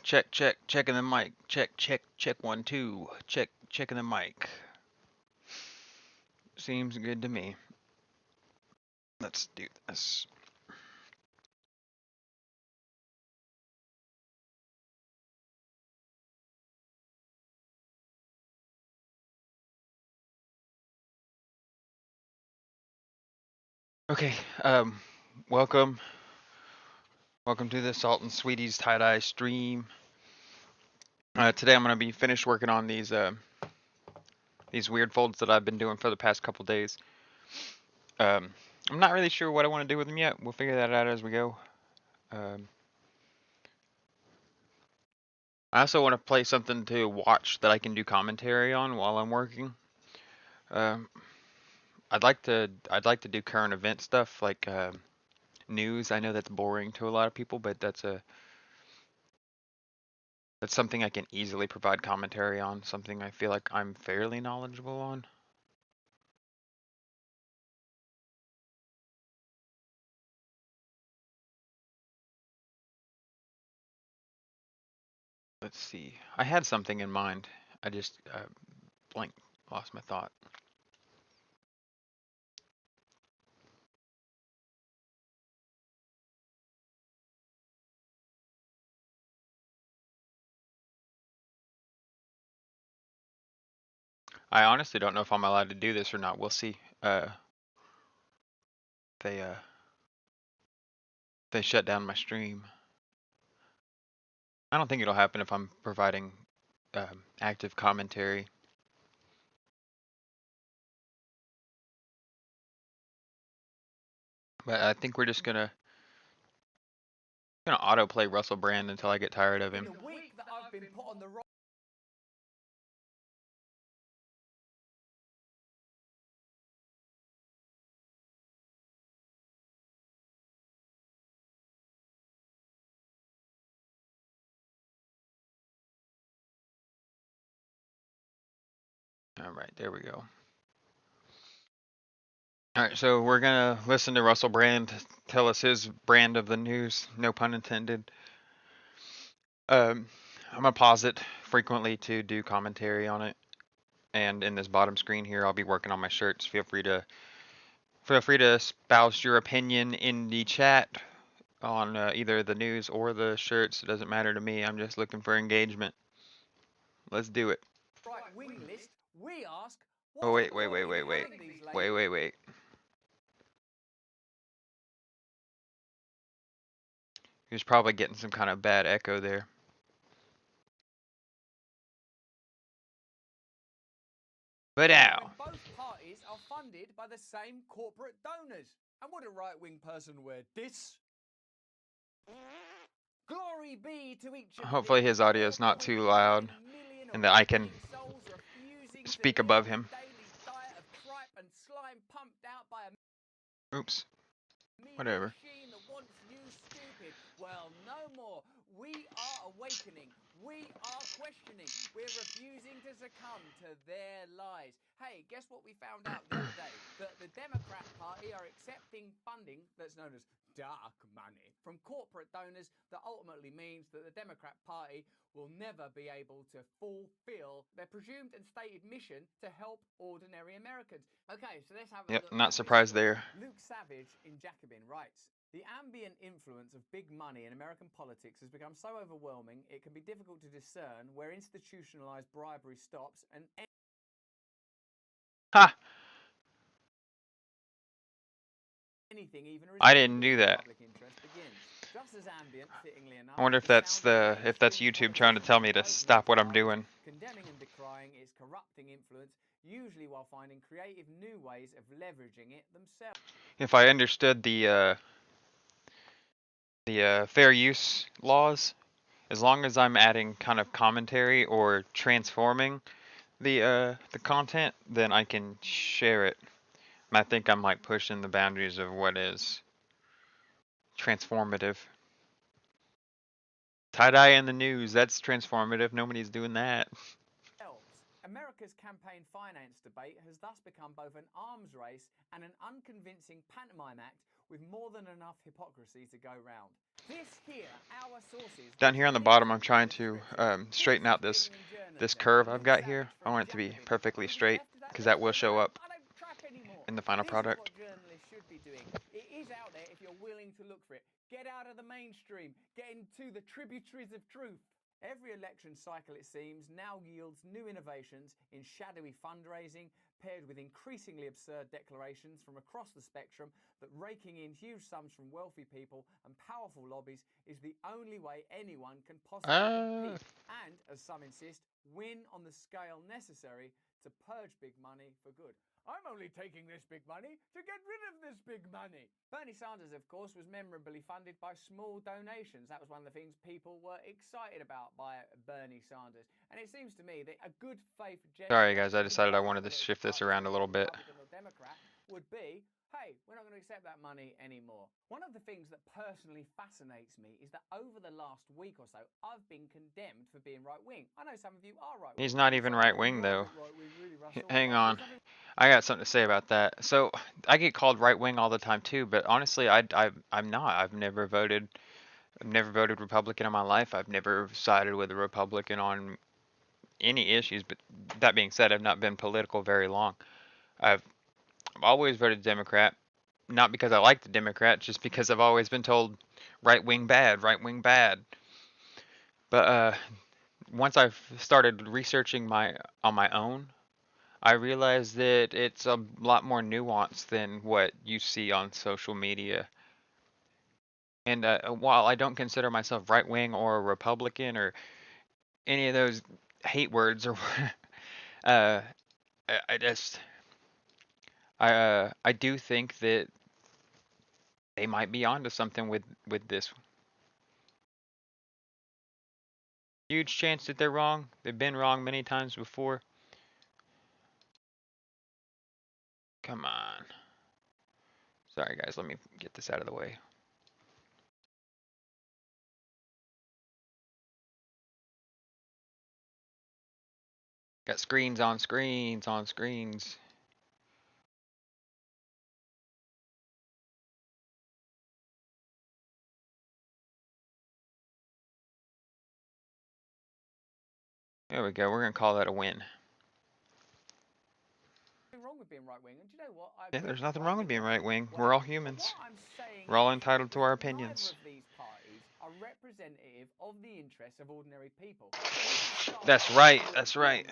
checking the mic. Check 1 2. Checking the mic. Seems good to me. Let's do this. Okay, welcome to the Salt and Sweeties tie-dye stream. Today I'm gonna be finished working on these weird folds that I've been doing for the past couple days. I'm not really sure what I want to do with them yet. We'll figure that out as we go. I also want to play something to watch that I can do commentary on while I'm working. Um, I'd like to do current event stuff like news. I know that's boring to a lot of people, but that's something I can easily provide commentary on. Something I feel like I'm fairly knowledgeable on. Let's see. I had something in mind. I just lost my thought. I honestly don't know if I'm allowed to do this or not. We'll see. They shut down my stream. I don't think it'll happen if I'm providing active commentary. But I think we're just gonna autoplay Russell Brand until I get tired of him. All right, there we go. All right, so we're gonna listen to Russell Brand tell us his brand of the news. No pun intended. I'm gonna pause it frequently to do commentary on it, and in this bottom screen here, I'll be working on my shirts. Feel free to espouse your opinion in the chat on either the news or the shirts. It doesn't matter to me. I'm just looking for engagement. Let's do it. Oh wait. He was probably getting some kind of bad echo there. But now. Both parties are funded by the same corporate donors. And would a right-wing person wear this? Glory be to each of Hopefully his audio is not too loud and that I can speak above him. Oops. Whatever. Well, no more. We are awakening. We are questioning. We're refusing to succumb to their lies. Hey, guess what we found out the other day? That the Democrat Party are accepting funding that's known as dark money from corporate donors that ultimately means that the Democrat Party will never be able to fulfill their presumed and stated mission to help ordinary Americans. Okay, so let's have a look. Not surprised there. Luke Savage in Jacobin writes, the ambient influence of big money in American politics has become so overwhelming it can be difficult to discern where institutionalized bribery stops and anything even I didn't do that. public interest begins. Just as ambient, fittingly enough, I wonder if that's YouTube trying to tell me to stop what I'm doing. Condemning and decrying its corrupting influence, usually while finding creative new ways of leveraging it themselves. If I understood the fair use laws, as long as I'm adding kind of commentary or transforming the content, then I can share it. And I think I'm like pushing the boundaries of what is transformative. Tie-dye in the news, that's transformative. Nobody's doing that. America's campaign finance debate has thus become both an arms race and an unconvincing pantomime act with more than enough hypocrisy to go round. This here, our sources. Down here on the bottom, I'm trying to straighten out this curve I've got here. I want it to be perfectly straight because that will show up I don't track anymore. in the final This product. is what journalists should be doing. It is out there if you're willing to look for it. Get out of the mainstream. Get into the tributaries of truth. Every election cycle, it seems, now yields new innovations in shadowy fundraising, paired with increasingly absurd declarations from across the spectrum that raking in huge sums from wealthy people and powerful lobbies is the only way anyone can possibly compete and, as some insist, win on the scale necessary to purge big money for good. I'm only taking this big money to get rid of this big money. Bernie Sanders, of course, was memorably funded by small donations. That was one of the things people were excited about by Bernie Sanders. And it seems to me that a good faith gesture... Sorry guys, I decided I wanted to shift this around a little bit. ...Republican or Democrat would be, hey, we're not going to accept that money anymore. One of the things that personally fascinates me is that over the last week or so, I've been condemned for being right-wing. I know some of you are right-wing. He's not even right-wing though. Right-wing, really, Russell. Hang on. I got something to say about that. So I get called right-wing all the time too, but honestly, I'm not. I've never voted Republican in my life. I've never sided with a Republican on any issues. But that being said, I've not been political very long. I've always voted Democrat, not because I like the Democrat, just because I've always been told right-wing bad, right-wing bad. But once I've started researching on my own, I realize that it's a lot more nuanced than what you see on social media. And while I don't consider myself right wing or a Republican or any of those hate words, or uh, I just I do think that they might be onto something with this. Huge chance that they're wrong. They've been wrong many times before. Come on. Sorry guys, let me get this out of the way. Got screens on screens on screens. There we go. We're gonna call that a win. Wrong with being right wing, and do you know what? Yeah, there's nothing wrong with being right wing. We're all humans. We're all entitled to our opinions. Neither of these parties are representative of the interests of ordinary people. That's right. That's right.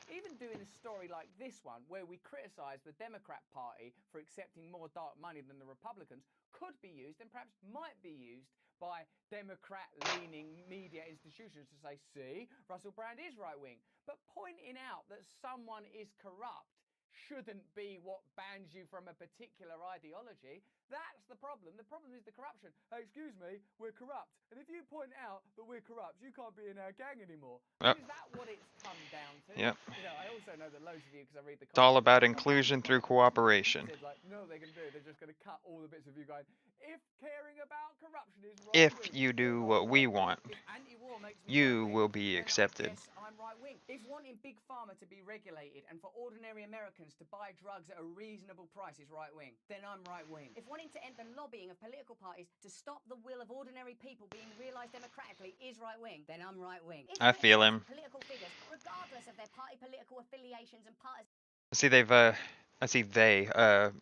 Even doing a story like this one, where we criticise the Democrat Party for accepting more dark money than the Republicans, could be used and perhaps might be used by Democrat-leaning media institutions to say, see, Russell Brand is right-wing. But pointing out that someone is corrupt shouldn't be what bans you from a particular ideology. That's the problem. The problem is the corruption. Hey, excuse me, we're corrupt. And if you point out that we're corrupt, you can't be in our gang anymore. Yep. Is that what it's come down to? Yep. You know, I also know that loads of you, because I read the comments, It's all about inclusion through cooperation. said, like, no, they can do. They're just going to cut all the bits of you going, if caring about corruption is right If wing, you do what we want, if anti-war makes me you right-wing, will be then accepted. Yes, I'm right wing. If wanting big pharma to be regulated and for ordinary Americans to buy drugs at a reasonable price is right wing, then I'm right wing. If wanting to end the lobbying of political parties to stop the will of ordinary people being realised democratically is right wing, then I'm right wing. I feel him. Political figures, regardless of their party political affiliations and parties. See,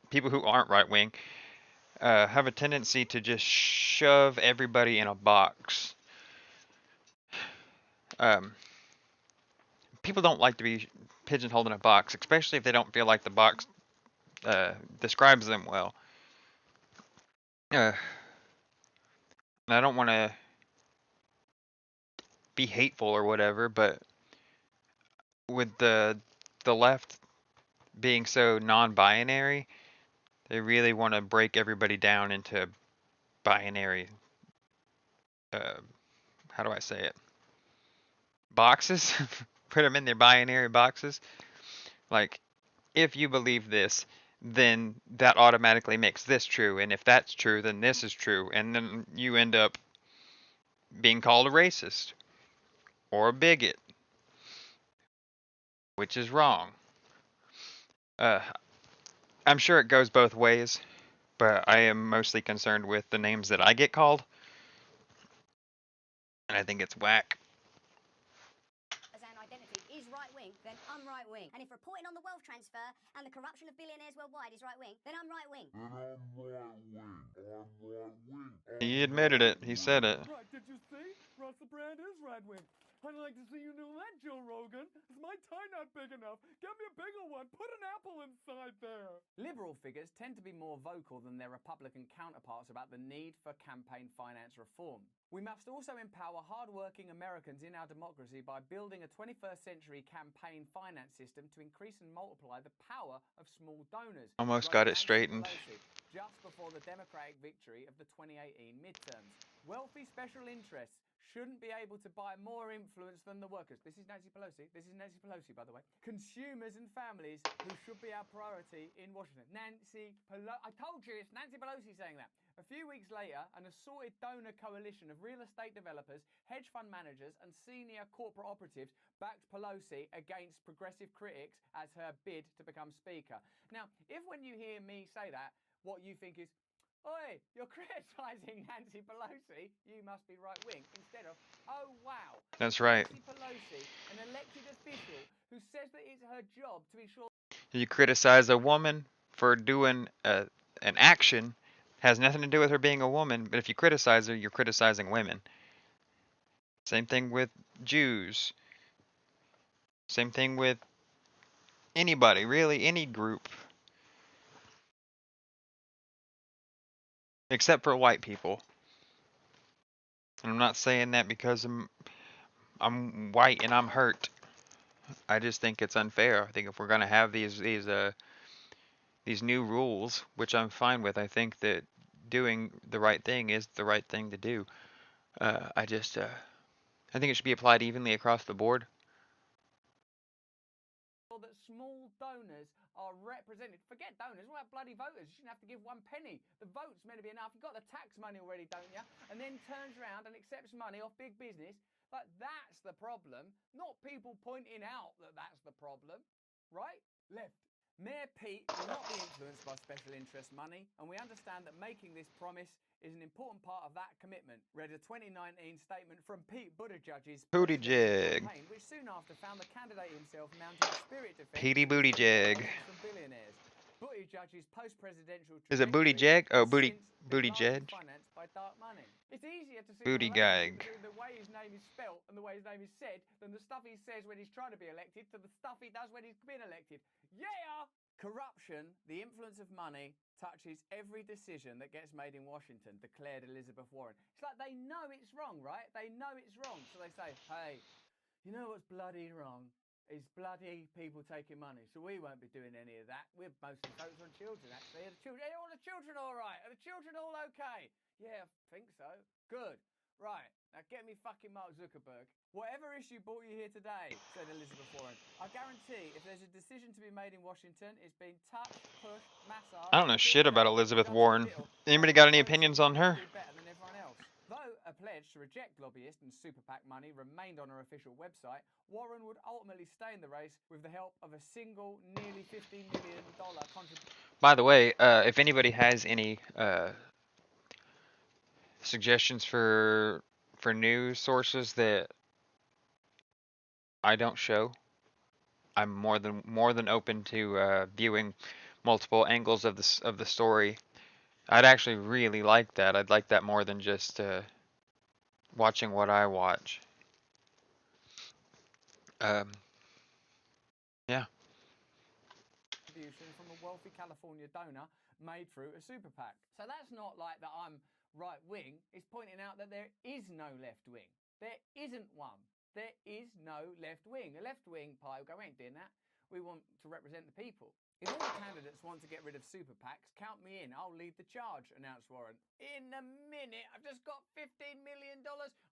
people who aren't right wing have a tendency to just shove everybody in a box. People don't like to be pigeonholed in a box, especially if they don't feel like the box describes them well. And I don't want to be hateful or whatever, but with the left being so non-binary, they really want to break everybody down into binary, how do I say it? Boxes? Put them in their binary boxes. Like, if you believe this, then that automatically makes this true, and if that's true, then this is true, and then you end up being called a racist or a bigot, which is wrong. I'm sure it goes both ways, but I am mostly concerned with the names that I get called, and I think it's whack. As an identity is right-wing, then I'm right-wing. And if reporting on the wealth transfer and the corruption of billionaires worldwide is right-wing, then I'm right-wing. He admitted it. He said it. Right, did you see? Russell Brand is right-wing. I'd like to see you do that, Joe Rogan. Is my tie not big enough? Get me a bigger one. Put an apple inside there. Liberal figures tend to be more vocal than their Republican counterparts about the need for campaign finance reform. We must also empower hard-working Americans in our democracy by building a 21st century campaign finance system to increase and multiply the power of small donors. Almost wrote got it Nancy straightened. Pelosi just before the Democratic victory of the 2018 midterms. Wealthy special interests shouldn't be able to buy more influence than the workers. This is Nancy Pelosi. This is Nancy Pelosi, by the way. Consumers and families who should be our priority in Washington. Nancy Pelosi. I told you, it's Nancy Pelosi saying that. A few weeks later, an assorted donor coalition of real estate developers, hedge fund managers, and senior corporate operatives backed Pelosi against progressive critics as her bid to become Speaker. Now, if when you hear me say that, what you think is, "Oi, you're criticising Nancy Pelosi, you must be right-wing," instead of, "Oh, wow. That's right. Nancy Pelosi, an elected official who says that it's her job to ensure..." You criticize a woman for doing an action, has nothing to do with her being a woman, but if you criticize her, you're criticizing women. Same thing with Jews. Same thing with anybody, really, any group. Except for white people. And I'm not saying that because I'm white and I'm hurt. I just think it's unfair. I think if we're gonna have these new rules, which I'm fine with, I think that doing the right thing is the right thing to do. I think it should be applied evenly across the board. that small donors are represented. Forget donors, what about bloody voters? You shouldn't have to give 1 penny. The vote's meant to be enough. You've got the tax money already, don't you? And then turns around and accepts money off big business. Like, that's the problem. Not people pointing out that that's the problem. Right? Left. Mayor Pete will not be influenced by special interest money, and we understand that making this promise is an important part of that commitment. Read a 2019 statement from Pete Buttigieg's Buttigieg. campaign, which soon after found the candidate himself mounting a spirit defense Petey Buttigieg. from billionaires. Buttigieg's post-presidential Is it trajectory Buttigieg? Oh, has Booty since been largely Buttigieg. financed by dark money. It's easier to see Buttigieg. between the way his name is spelt and the way his name is said than the stuff he says when he's trying to be elected to the stuff he does when he's been elected. Yeah! Corruption, the influence of money, touches every decision that gets made in Washington, declared Elizabeth Warren. It's like they know it's wrong, right? They know it's wrong. So they say, hey, you know what's bloody wrong? Is bloody people taking money. So we won't be doing any of that. We're mostly focused on children, actually. Are the children, are all the children all right? Are the children all okay? Yeah, I think so. Good. Right. Now get me fucking Mark Zuckerberg. Whatever issue brought you here today, said Elizabeth Warren, I guarantee if there's a decision to be made in Washington, it's been touched, pushed, massaged. I don't know shit about Elizabeth Warren. Anybody got any opinions on her? Better than everyone else. Though a pledge to reject lobbyist and super PAC money remained on her official website, Warren would ultimately stay in the race with the help of a single, nearly $15 million contribution. By the way, if anybody has any suggestions for news sources that I don't show, I'm more than open to viewing multiple angles of the story. I'd actually really like that. I'd like that more than just watching what I watch. Yeah. Contribution from a wealthy California donor made through a super PAC. So that's not like that I'm right wing. It's pointing out that there is no left wing. There isn't one. There is no left wing. A left wing party will go, we ain't doing that. We want to represent the people. If all the candidates want to get rid of super PACs, count me in. I'll lead the charge, announced Warren. In a minute, I've just got $15 million.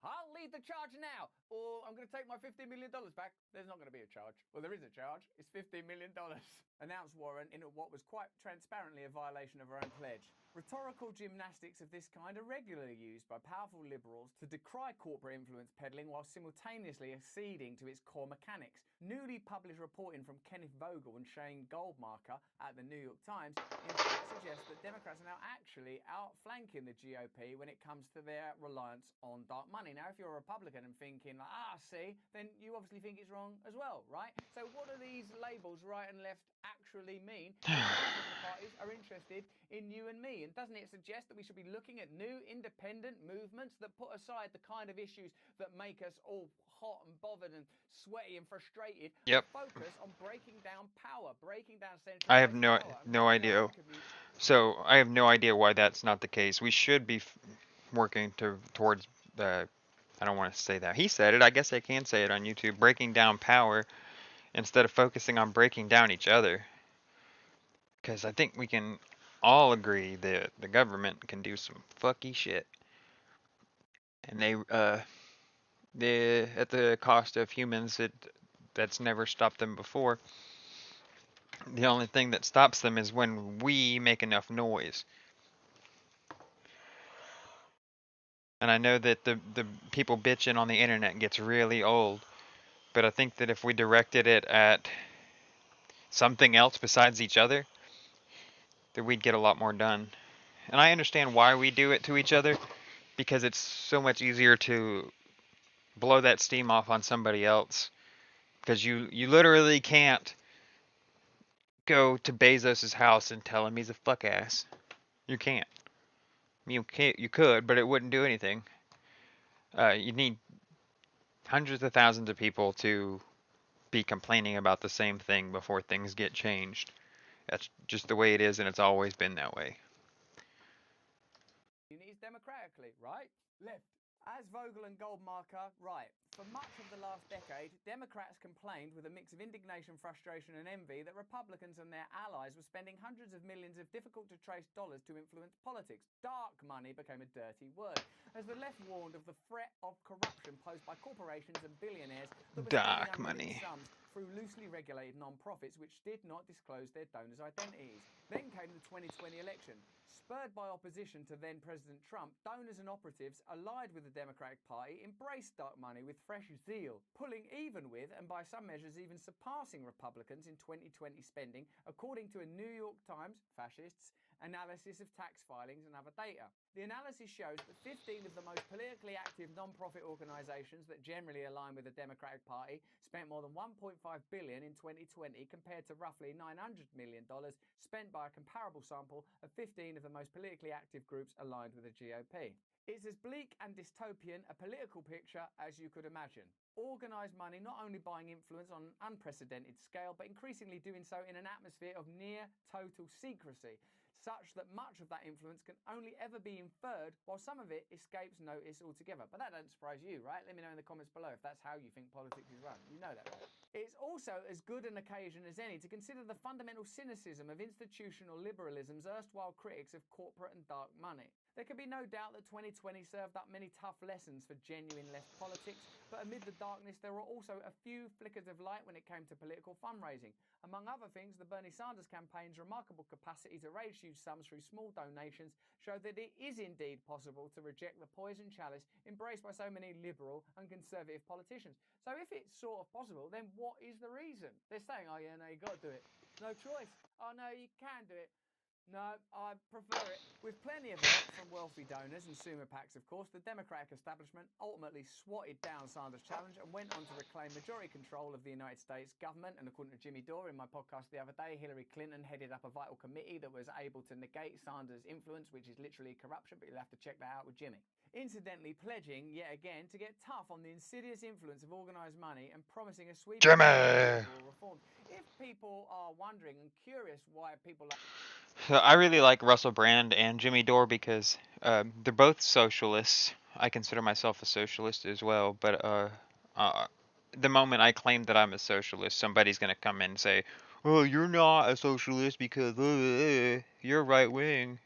I'll lead the charge now. Or I'm going to take my $15 million back. There's not going to be a charge. Well, there is a charge. It's $15 million. Announced Warren in what was quite transparently a violation of her own pledge. Rhetorical gymnastics of this kind are regularly used by powerful liberals to decry corporate influence peddling while simultaneously acceding to its core mechanics. Newly published reporting from Kenneth Vogel and Shane Goldmarker at the New York Times indicates suggests that Democrats are now actually outflanking the GOP when it comes to their reliance on dark money. Now, if you're a Republican and thinking, like, see, then you obviously think it's wrong as well, right? So what do these labels, right and left, actually mean? Half of the parties are interested in you and me. And doesn't it suggest that we should be looking at new independent movements that put aside the kind of issues that make us all hot and bothered and sweaty and frustrated, Yep. and focus on breaking down power, breaking down centralized I have power? no idea. So I have no idea why that's not the case. We should be working towards the. I don't want to say that. He said it. I guess I can say it on YouTube. Breaking down power instead of focusing on breaking down each other. Because I think we can all agree that the government can do some fucky shit, and they at the cost of humans. That's never stopped them before. The only thing that stops them is when we make enough noise. And I know that the people bitching on the internet gets really old, but I think that if we directed it at something else besides each other, that we'd get a lot more done. And I understand why we do it to each other, because it's so much easier to blow that steam off on somebody else. Because you literally can't go to Bezos's house and tell him he's a fuck ass. You can't. You could, but it wouldn't do anything. You need hundreds of thousands of people to be complaining about the same thing before things get changed. That's just the way it is, and it's always been that way. Unities democratically, right? Left. As Vogel and Goldmarker, right. For much of the last decade, Democrats complained with a mix of indignation, frustration, and envy that Republicans and their allies were spending hundreds of millions of difficult-to-trace dollars to influence politics. Dark money became a dirty word, as the left warned of the threat of corruption posed by corporations and billionaires that were Dark spending money. sums through loosely regulated non-profits which did not disclose their donors' identities. Then came the 2020 election. Spurred by opposition to then-President Trump, donors and operatives allied with the Democratic Party embraced dark money with fresh zeal, pulling even with, and by some measures even surpassing, Republicans in 2020 spending, according to a New York Times, fascists, analysis of tax filings and other data. The analysis shows that 15 of the most politically active non-profit organisations that generally align with the Democratic Party spent more than $1.5 billion in 2020 compared to roughly $900 million spent by a comparable sample of 15 of the most politically active groups aligned with the GOP. It's as bleak and dystopian a political picture as you could imagine. Organised money not only buying influence on an unprecedented scale, but increasingly doing so in an atmosphere of near total secrecy, such that much of that influence can only ever be inferred, while some of it escapes notice altogether. But that doesn't surprise you, right? Let me know in the comments below if that's how you think politics is run. You know that, right? It's also as good an occasion as any to consider the fundamental cynicism of institutional liberalism's erstwhile critics of corporate and dark money. There can be no doubt that 2020 served up many tough lessons for genuine left politics, but amid the darkness there were also a few flickers of light when it came to political fundraising. Among other things, the Bernie Sanders campaign's remarkable capacity to raise huge sums through small donations showed that it is indeed possible to reject the poison chalice embraced by so many liberal and conservative politicians. So if it's sort of possible, then what is the reason? They're saying, oh yeah, no, you got to do it. No choice. Oh no, you can do it. No, I prefer it. With plenty of help from wealthy donors and sumo PACs, of course, the Democratic establishment ultimately swatted down Sanders' challenge and went on to reclaim majority control of the United States government. And according to Jimmy Dore in my podcast the other day, Hillary Clinton headed up a vital committee that was able to negate Sanders' influence, which is literally corruption, but you'll have to check that out with Jimmy. Incidentally pledging, yet again, to get tough on the insidious influence of organised money and promising a sweeping reform. If people are wondering and curious why people like... So I really like Russell Brand and Jimmy Dore because they're both socialists. I consider myself a socialist as well, but the moment I claim that I'm a socialist, somebody's going to come in and say, "Oh, you're not a socialist because you're right wing."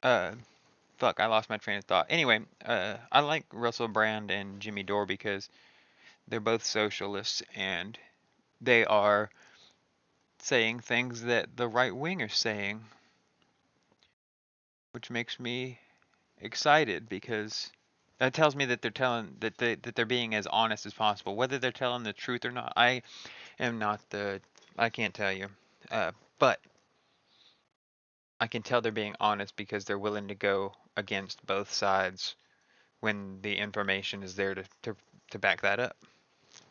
Fuck, I lost my train of thought. Anyway, I like Russell Brand and Jimmy Dore because they're both socialists and they are saying things that the right wing are saying, which makes me excited because that tells me that they're being as honest as possible. Whether they're telling the truth or not, I can't tell you. But I can tell they're being honest because they're willing to go against both sides when the information is there to back that up.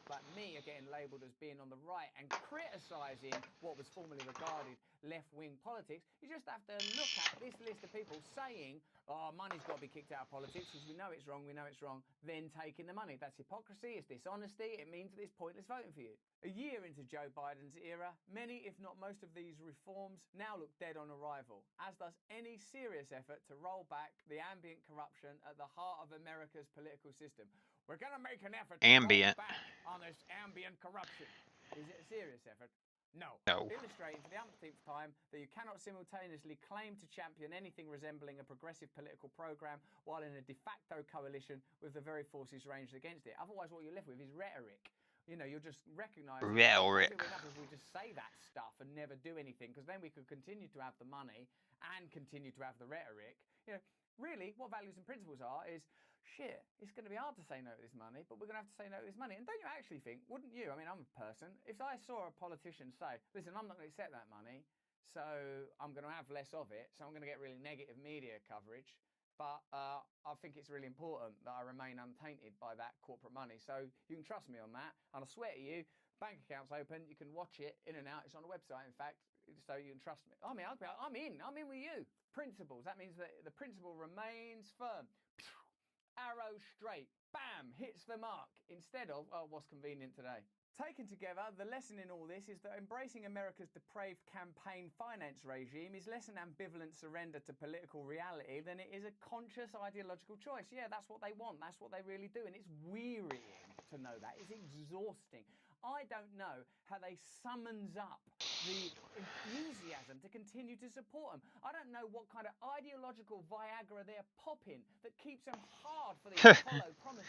Like me are getting labelled as being on the right and criticising what was formerly regarded left-wing politics. You just have to look at this list of people saying, oh, money's got to be kicked out of politics because we know it's wrong, then taking the money. That's hypocrisy, it's dishonesty, it means that it's pointless voting for you. A year into Joe Biden's era, many, if not most of these reforms now look dead on arrival, as does any serious effort to roll back the ambient corruption at the heart of America's political system. We're going to make an effort to Ambient. roll back on this ambient corruption. Is it a serious effort? No. No. Illustrating for the umpteenth time that you cannot simultaneously claim to champion anything resembling a progressive political program while in a de facto coalition with the very forces ranged against it. Otherwise, what you're left with is rhetoric. You know, you'll just recognise Rhetoric. enough if we just say that stuff and never do anything, because then we could continue to have the money and continue to have the rhetoric. You know, really, what values and principles are is, shit, it's going to be hard to say no to this money, but we're going to have to say no to this money. And don't you actually think, wouldn't you? I mean, I'm a person. If I saw a politician say, listen, I'm not going to accept that money, so I'm going to have less of it, so I'm going to get really negative media coverage. But I think it's really important that I remain untainted by that corporate money. So you can trust me on that. And I swear to you, bank account's open. You can watch it in and out. It's on the website, in fact, so you can trust me. I mean, I'm in with you. Principles. That means that the principle remains firm. Arrow straight. Bam! Hits the mark. Instead of, oh, what's convenient today? Taken together, the lesson in all this is that embracing America's depraved campaign finance regime is less an ambivalent surrender to political reality than it is a conscious ideological choice. Yeah, that's what they want. That's what they really do. And it's wearying to know that. It's exhausting. I don't know how they summons up the enthusiasm to continue to support them. I don't know what kind of ideological Viagra they're popping that keeps them hard for these hollow promises.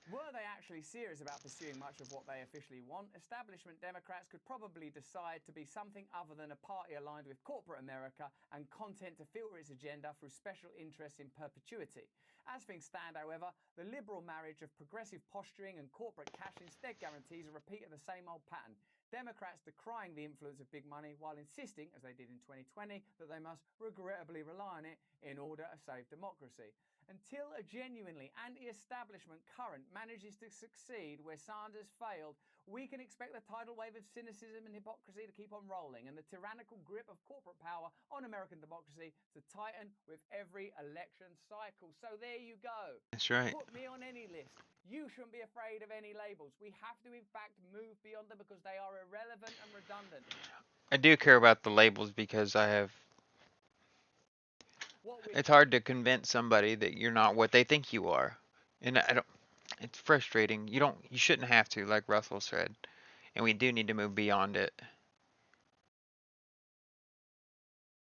Were they actually serious about pursuing much of what they officially want, establishment Democrats could probably decide to be something other than a party aligned with corporate America and content to filter its agenda through special interests in perpetuity. As things stand, however, the liberal marriage of progressive posturing and corporate cash instead guarantees a repeat of the same old pattern. Democrats decrying the influence of big money while insisting, as they did in 2020, that they must regrettably rely on it in order to save democracy. Until a genuinely anti-establishment current manages to succeed where Sanders failed, we can expect the tidal wave of cynicism and hypocrisy to keep on rolling and the tyrannical grip of corporate power on American democracy to tighten with every election cycle. So there you go. That's right. Put me on any list. You shouldn't be afraid of any labels. We have to, in fact, move beyond them because they are irrelevant and redundant. I do care about the labels because it's hard to convince somebody that you're not what they think you are. And I don't, it's frustrating. You shouldn't have to, like Russell said. And we do need to move beyond it.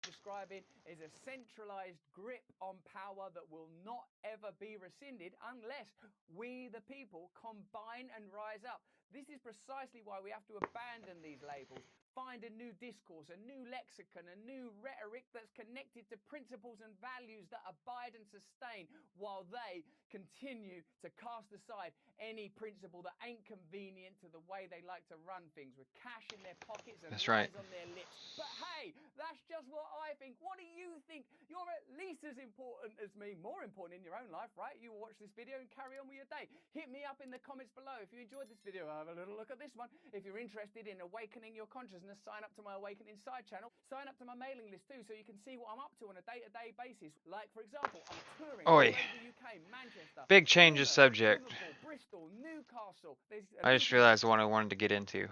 Describing is a centralized grip on power that will not ever be rescinded unless we, the people, combine and rise up. This is precisely why we have to abandon these labels, find a new discourse, a new lexicon, a new rhetoric that's connected to principles and values that abide and sustain while they continue to cast aside any principle that ain't convenient to the way they like to run things, with cash in their pockets and lies on their lips. But hey, that's just what I think. What do you think? You're at least as important as me, more important in your own life, right? You watch this video and carry on with your day. Hit me up in the comments below if you enjoyed this video. Have a little look at this one. If you're interested in awakening your consciousness, sign up to my Awaken Inside channel. Sign up to my mailing list too, so you can see what I'm up to on a day-to-day basis. Like, for example, I'm touring all over the UK, Manchester. Big change of subject. Liverpool, Bristol, Newcastle. I just realized what I wanted to get into.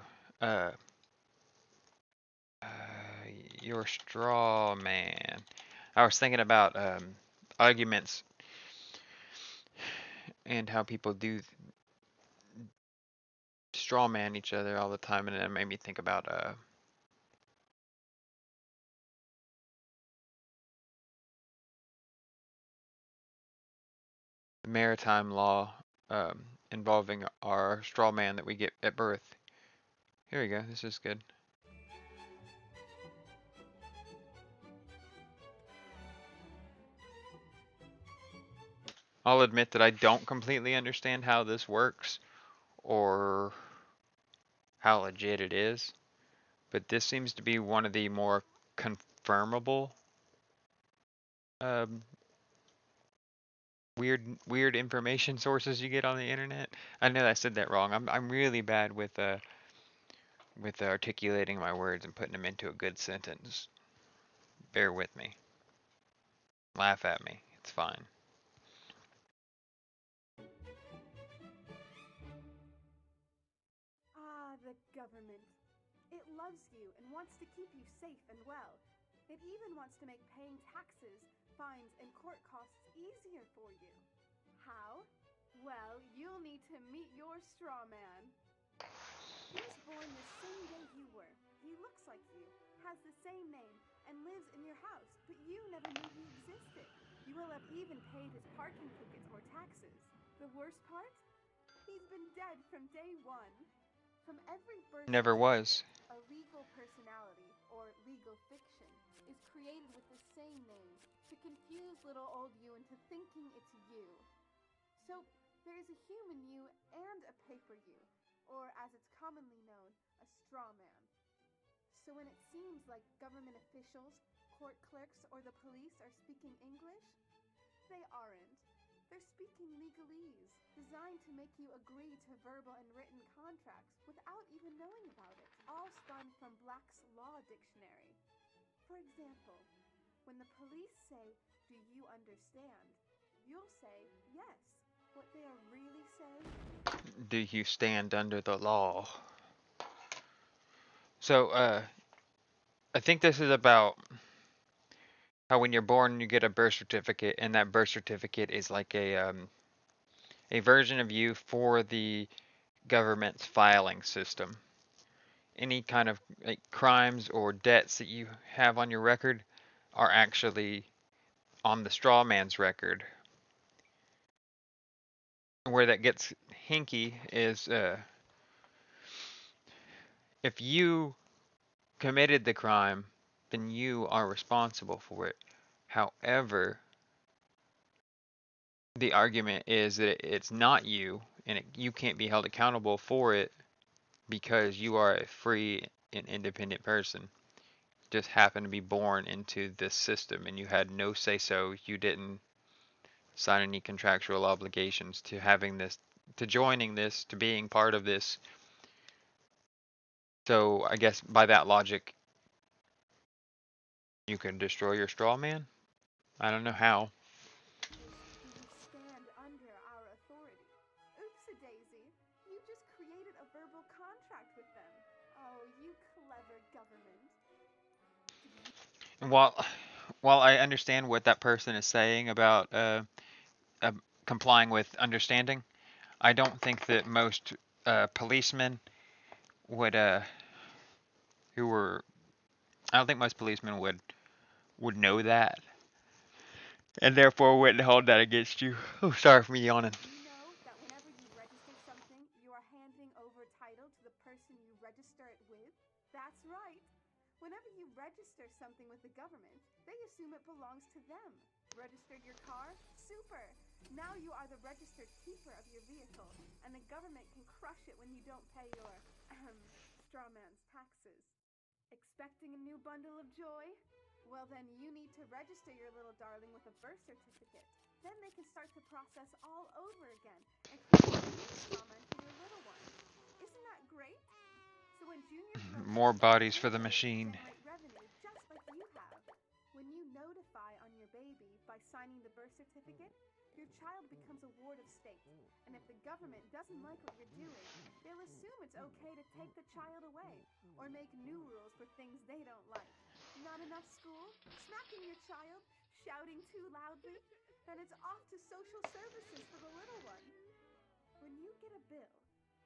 Your straw man. I was thinking about arguments and how people do straw man each other all the time, and it made me think about the maritime law involving our straw man that we get at birth. Here we go. This is good. I'll admit that I don't completely understand how this works or how legit it is, but this seems to be one of the more confirmable um, weird information sources you get on the internet. I know I said that wrong. I'm really bad with articulating my words and putting them into a good sentence. Bear with me. Laugh at me. It's fine. Ah, the government. It loves you and wants to keep you safe and well. It even wants to make paying taxes, fines, and court costs easier for you. How? Well, you'll need to meet your straw man. He was born the same day you were. He looks like you, has the same name, and lives in your house, but you never knew he existed. You will have even paid his parking tickets or taxes. The worst part? He's been dead from day one. From every birth Never was. a legal personality, or legal fiction, is created with the same name to confuse little old you into thinking it's you. So, there is a human you and a paper you, or as it's commonly known, a straw man. So when it seems like government officials, court clerks, or the police are speaking English, they aren't. They're speaking legalese, designed to make you agree to verbal and written contracts without even knowing about it, all spun from Black's Law Dictionary. For example, when the police say, "Do you understand?" you'll say, "Yes." What they are really saying? Do you stand under the law? So, I think this is about how when you're born you get a birth certificate, and that birth certificate is like a version of you for the government's filing system. Any kind of like crimes or debts that you have on your record are actually on the straw man's record. Where that gets hinky is if you committed the crime, then you are responsible for it. However, the argument is that it's not you, and you can't be held accountable for it because you are a free and independent person. Just happened to be born into this system, and you had no say so. You didn't sign any contractual obligations to having this, to joining this, to being part of this. So I guess by that logic, you can destroy your straw man? I don't know how. Do you stand under our authority? Oops-a-daisy, you just created a verbal contract with them. Oh, you clever government. And while I understand what that person is saying about complying with understanding, I don't think that most policemen would who were I don't think most policemen would know that, and therefore wouldn't hold that against you. Oh, sorry for me yawning. You know that whenever you register something, you are handing over title to the person you register it with? That's right. Whenever you register something with the government, they assume it belongs to them. Registered your car? Super! Now you are the registered keeper of your vehicle, and the government can crush it when you don't pay your, straw man's taxes. Expecting a new bundle of joy? Well then, you need to register your little darling with a birth certificate. Then they can start the process all over again and create a new straw man for your little one. Isn't that great? So when Junior's More bodies for the machine. generate revenue just like you have. When you notify on your baby by signing the birth certificate, your child becomes a ward of state. And if the government doesn't like what you're doing, they'll assume it's okay to take the child away or make new rules for things they don't like. Not enough school? Smacking your child? Shouting too loudly? Then it's off to social services for the little one. When you get a bill,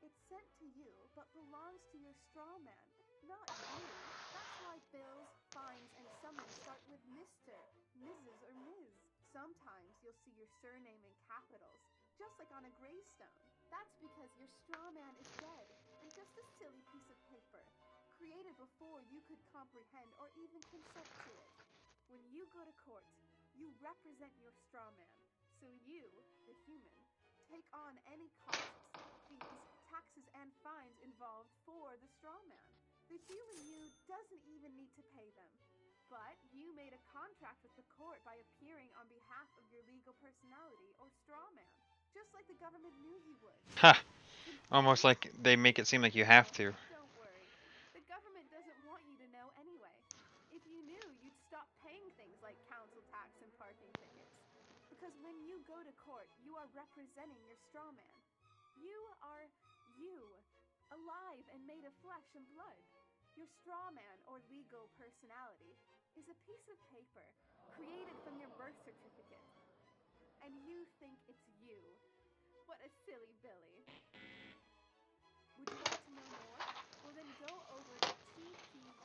it's sent to you but belongs to your straw man, not you. That's why bills, fines, and summons start with Mr., Mrs., or Ms. Sometimes you'll see your surname in capitals, just like on a gravestone. That's because your straw man is dead and just a silly piece of paper, created before you could comprehend or even consent to it. When you go to court, you represent your straw man, so you, the human, take on any costs, fees, taxes, and fines involved for the straw man. The human you doesn't even need to pay them. But you made a contract with the court by appearing on behalf of your legal personality or straw man, just like the government knew you would. Ha! Almost Confused? like they make it seem like you have to. Don't worry. The government doesn't want you to know anyway. If you knew, you'd stop paying things like council tax and parking tickets. Because when you go to court, you are representing your straw man. You are you, alive and made of flesh and blood. Your straw man or legal personality is a piece of paper created from your birth certificate. And you think it's you. What a silly Billy. Would you like to know more? Well, then go over to tpuc.org.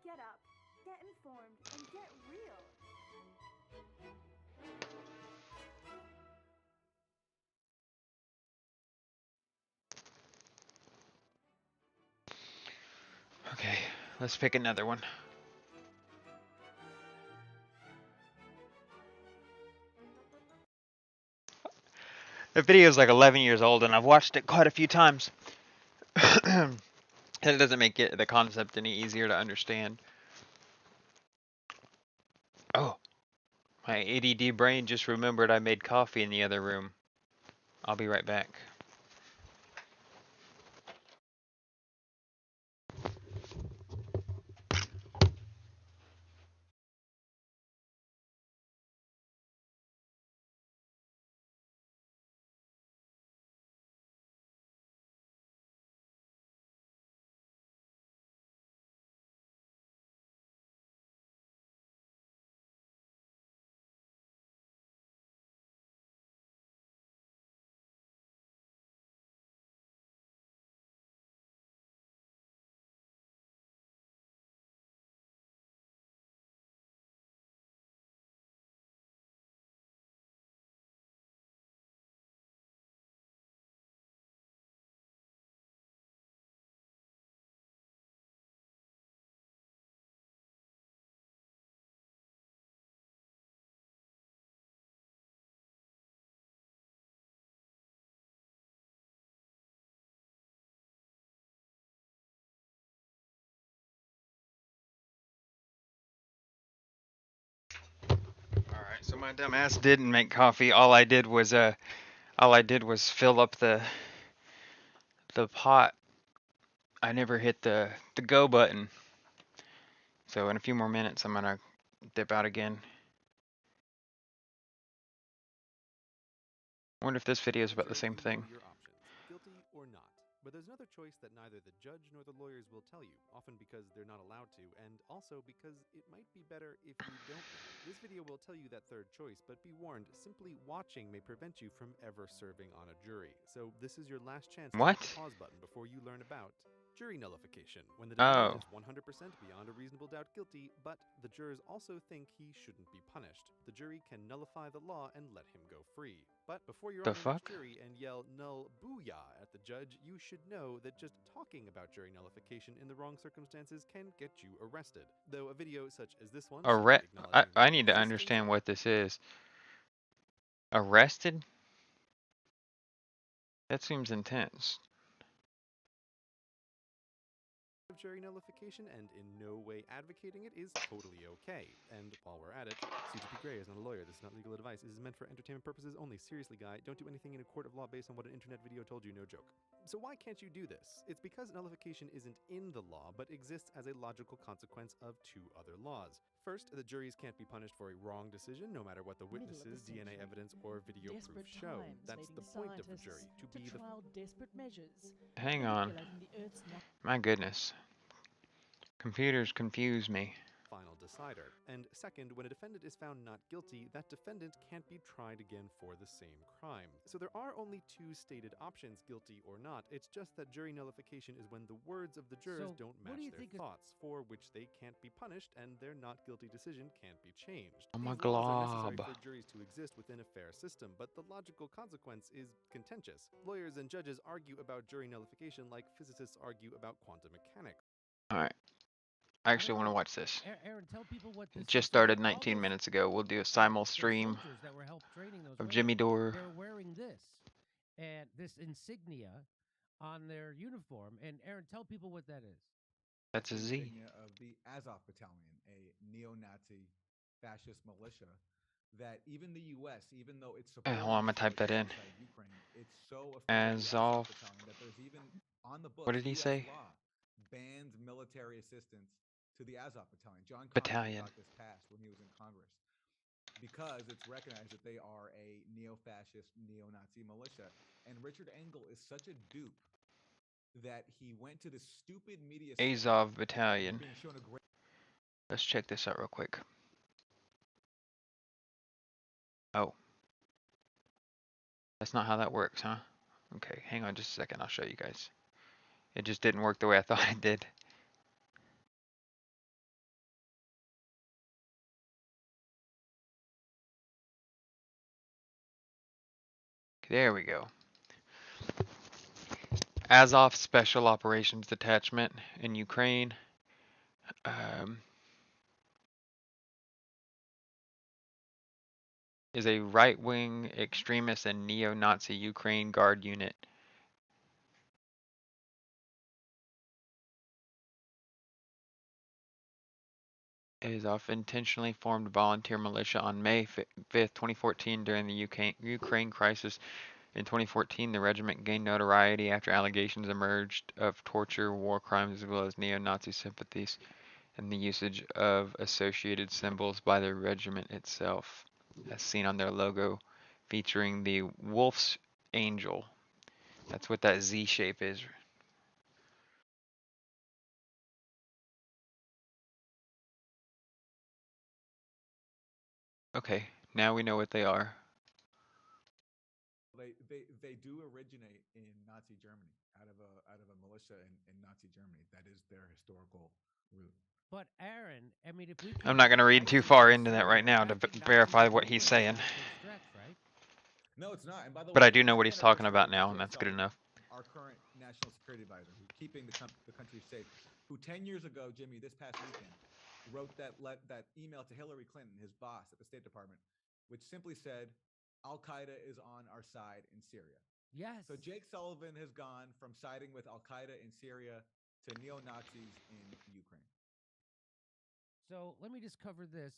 Get up, get informed, and get real. Okay, let's pick another one. The video is like 11 years old, and I've watched it quite a few times. And it doesn't make the concept any easier to understand. Oh, my ADD brain just remembered I made coffee in the other room. I'll be right back. Alright, so my dumb ass didn't make coffee. All I did was fill up the pot. I never hit the go button. So in a few more minutes I'm gonna dip out again. I wonder if this video is about the same thing. Your options, guilty or not. But there's another choice that neither the judge nor the lawyers will tell you, often because they're not allowed to, and also because it might be better if you don't know. This video will tell you that third choice, but be warned, simply watching may prevent you from ever serving on a jury. So this is your last chance to hit the pause button before you learn about jury nullification, when the defendant is 100% beyond a reasonable doubt guilty, but the jurors also think he shouldn't be punished. The jury can nullify the law and let him go free. But before you're on the next jury and yell null booyah at the judge, you should know that just talking about jury nullification in the wrong circumstances can get you arrested. Though a video such as this one... I need to understand what this is. Arrested? That seems intense. Jury nullification and in no way advocating it is totally okay. And while we're at it, CGP Grey is not a lawyer. This is not legal advice. This is meant for entertainment purposes only. Seriously, guy, don't do anything in a court of law based on what an internet video told you. No joke. So why can't you do this? It's because nullification isn't in the law, but exists as a logical consequence of two other laws. First, the juries can't be punished for a wrong decision, no matter what the witnesses, DNA evidence, or video proof show. That's the point of a jury, to be the... Hang on. My goodness. Computers confuse me. Final decider. And second, when a defendant is found not guilty, that defendant can't be tried again for the same crime. So there are only two stated options, guilty or not. It's just that jury nullification is when the words of the jurors don't match their thoughts, for which they can't be punished, and their not guilty decision can't be changed. Oh my These laws are glob. necessary for juries to exist within a fair system, but the logical consequence is contentious. Lawyers and judges argue about jury nullification like physicists argue about quantum mechanics. Alright. I actually want to watch this. Aaron, tell people what this It just started 19 minutes ago. We'll do a simul stream of Jimmy Dore. They're wearing this and this insignia on their uniform. And Aaron, tell people what that is. That's a Z. insignia of the Azov Battalion, a neo-Nazi fascist militia that even the U.S., even though it's Hold on, I'm supporting gonna this type that militias in. inside Ukraine, it's so afraid of the Azov Azov. Battalion that there's even on the What books did he U.S. say? law bans military assistance to the Azov Battalion. John Conyers Battalion. got this passed when he was in Congress because it's recognized that they are a neo-fascist, neo-Nazi militia. And Richard Engel is such a dupe that he went to the stupid media circuit Azov after Battalion. being shown a great Let's check this out real quick. Oh. That's not how that works, huh? Okay, hang on just a second. I'll show you guys. It just didn't work the way I thought it did. There we go. Azov Special Operations Detachment in Ukraine. Is a right-wing extremist and neo-Nazi Ukraine Guard unit. Azov intentionally formed volunteer militia on May 5th, 2014 during the Ukraine crisis. In 2014, the regiment gained notoriety after allegations emerged of torture, war crimes, as well as neo-Nazi sympathies, and the usage of associated symbols by the regiment itself, as seen on their logo, featuring the Wolf's Angel. That's what that Z shape is. Okay, now we know what they are. they do originate in Nazi Germany out of a militia in Nazi Germany. That is their historical root. But Aaron, I mean, if we I'm not going to conduct read too ISIS far in into that right Syria, now to drafting Nazis verify in what he's Poland is saying. not a big stretch, right? No, it's not. And by the But way, I do know what he's Alexander talking Hertzog, about now, and Jake that's good Sullivan, enough. our current national security advisor, who's keeping the country safe, who 10 years ago, Jimmy, this past weekend, wrote that email to Hillary Clinton, his boss at the State Department, which simply said, Al Qaeda is on our side in Syria. Yes. So Jake Sullivan has gone from siding with Al Qaeda in Syria to neo Nazis in Ukraine. So let me just cover this.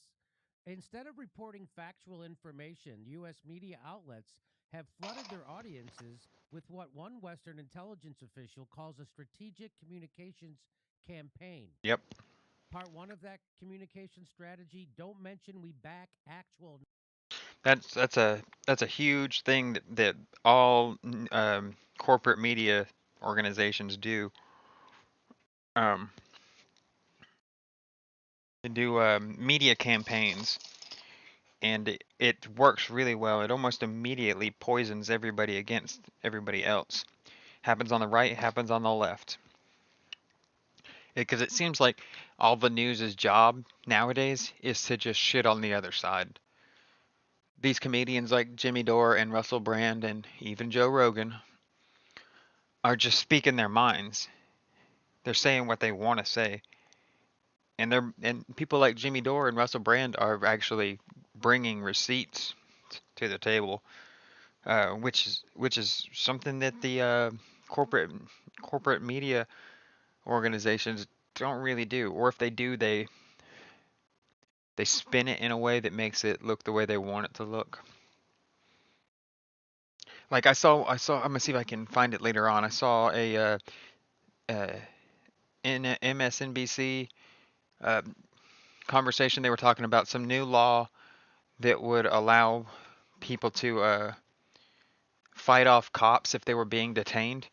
Instead of reporting factual information, U.S. media outlets have flooded their audiences with what one Western intelligence official calls a strategic communications campaign. Yep. Part one of that communication strategy, don't mention we back actual. That's a huge thing that all corporate media organizations do. They do media campaigns, and it works really well. It almost immediately poisons everybody against everybody else. Happens on the right, happens on the left. Because it seems like all the news' job nowadays is to just shit on the other side. These comedians like Jimmy Dore and Russell Brand and even Joe Rogan are just speaking their minds. They're saying what they want to say. And people like Jimmy Dore and Russell Brand are actually bringing receipts to the table, which is something that the corporate media organizations don't really do, or if they do, they spin it in a way that makes it look the way they want it to look. Like I'm gonna see if I can find it later on. I saw in a MSNBC uh, conversation. They were talking about some new law that would allow people to fight off cops if they were being detained,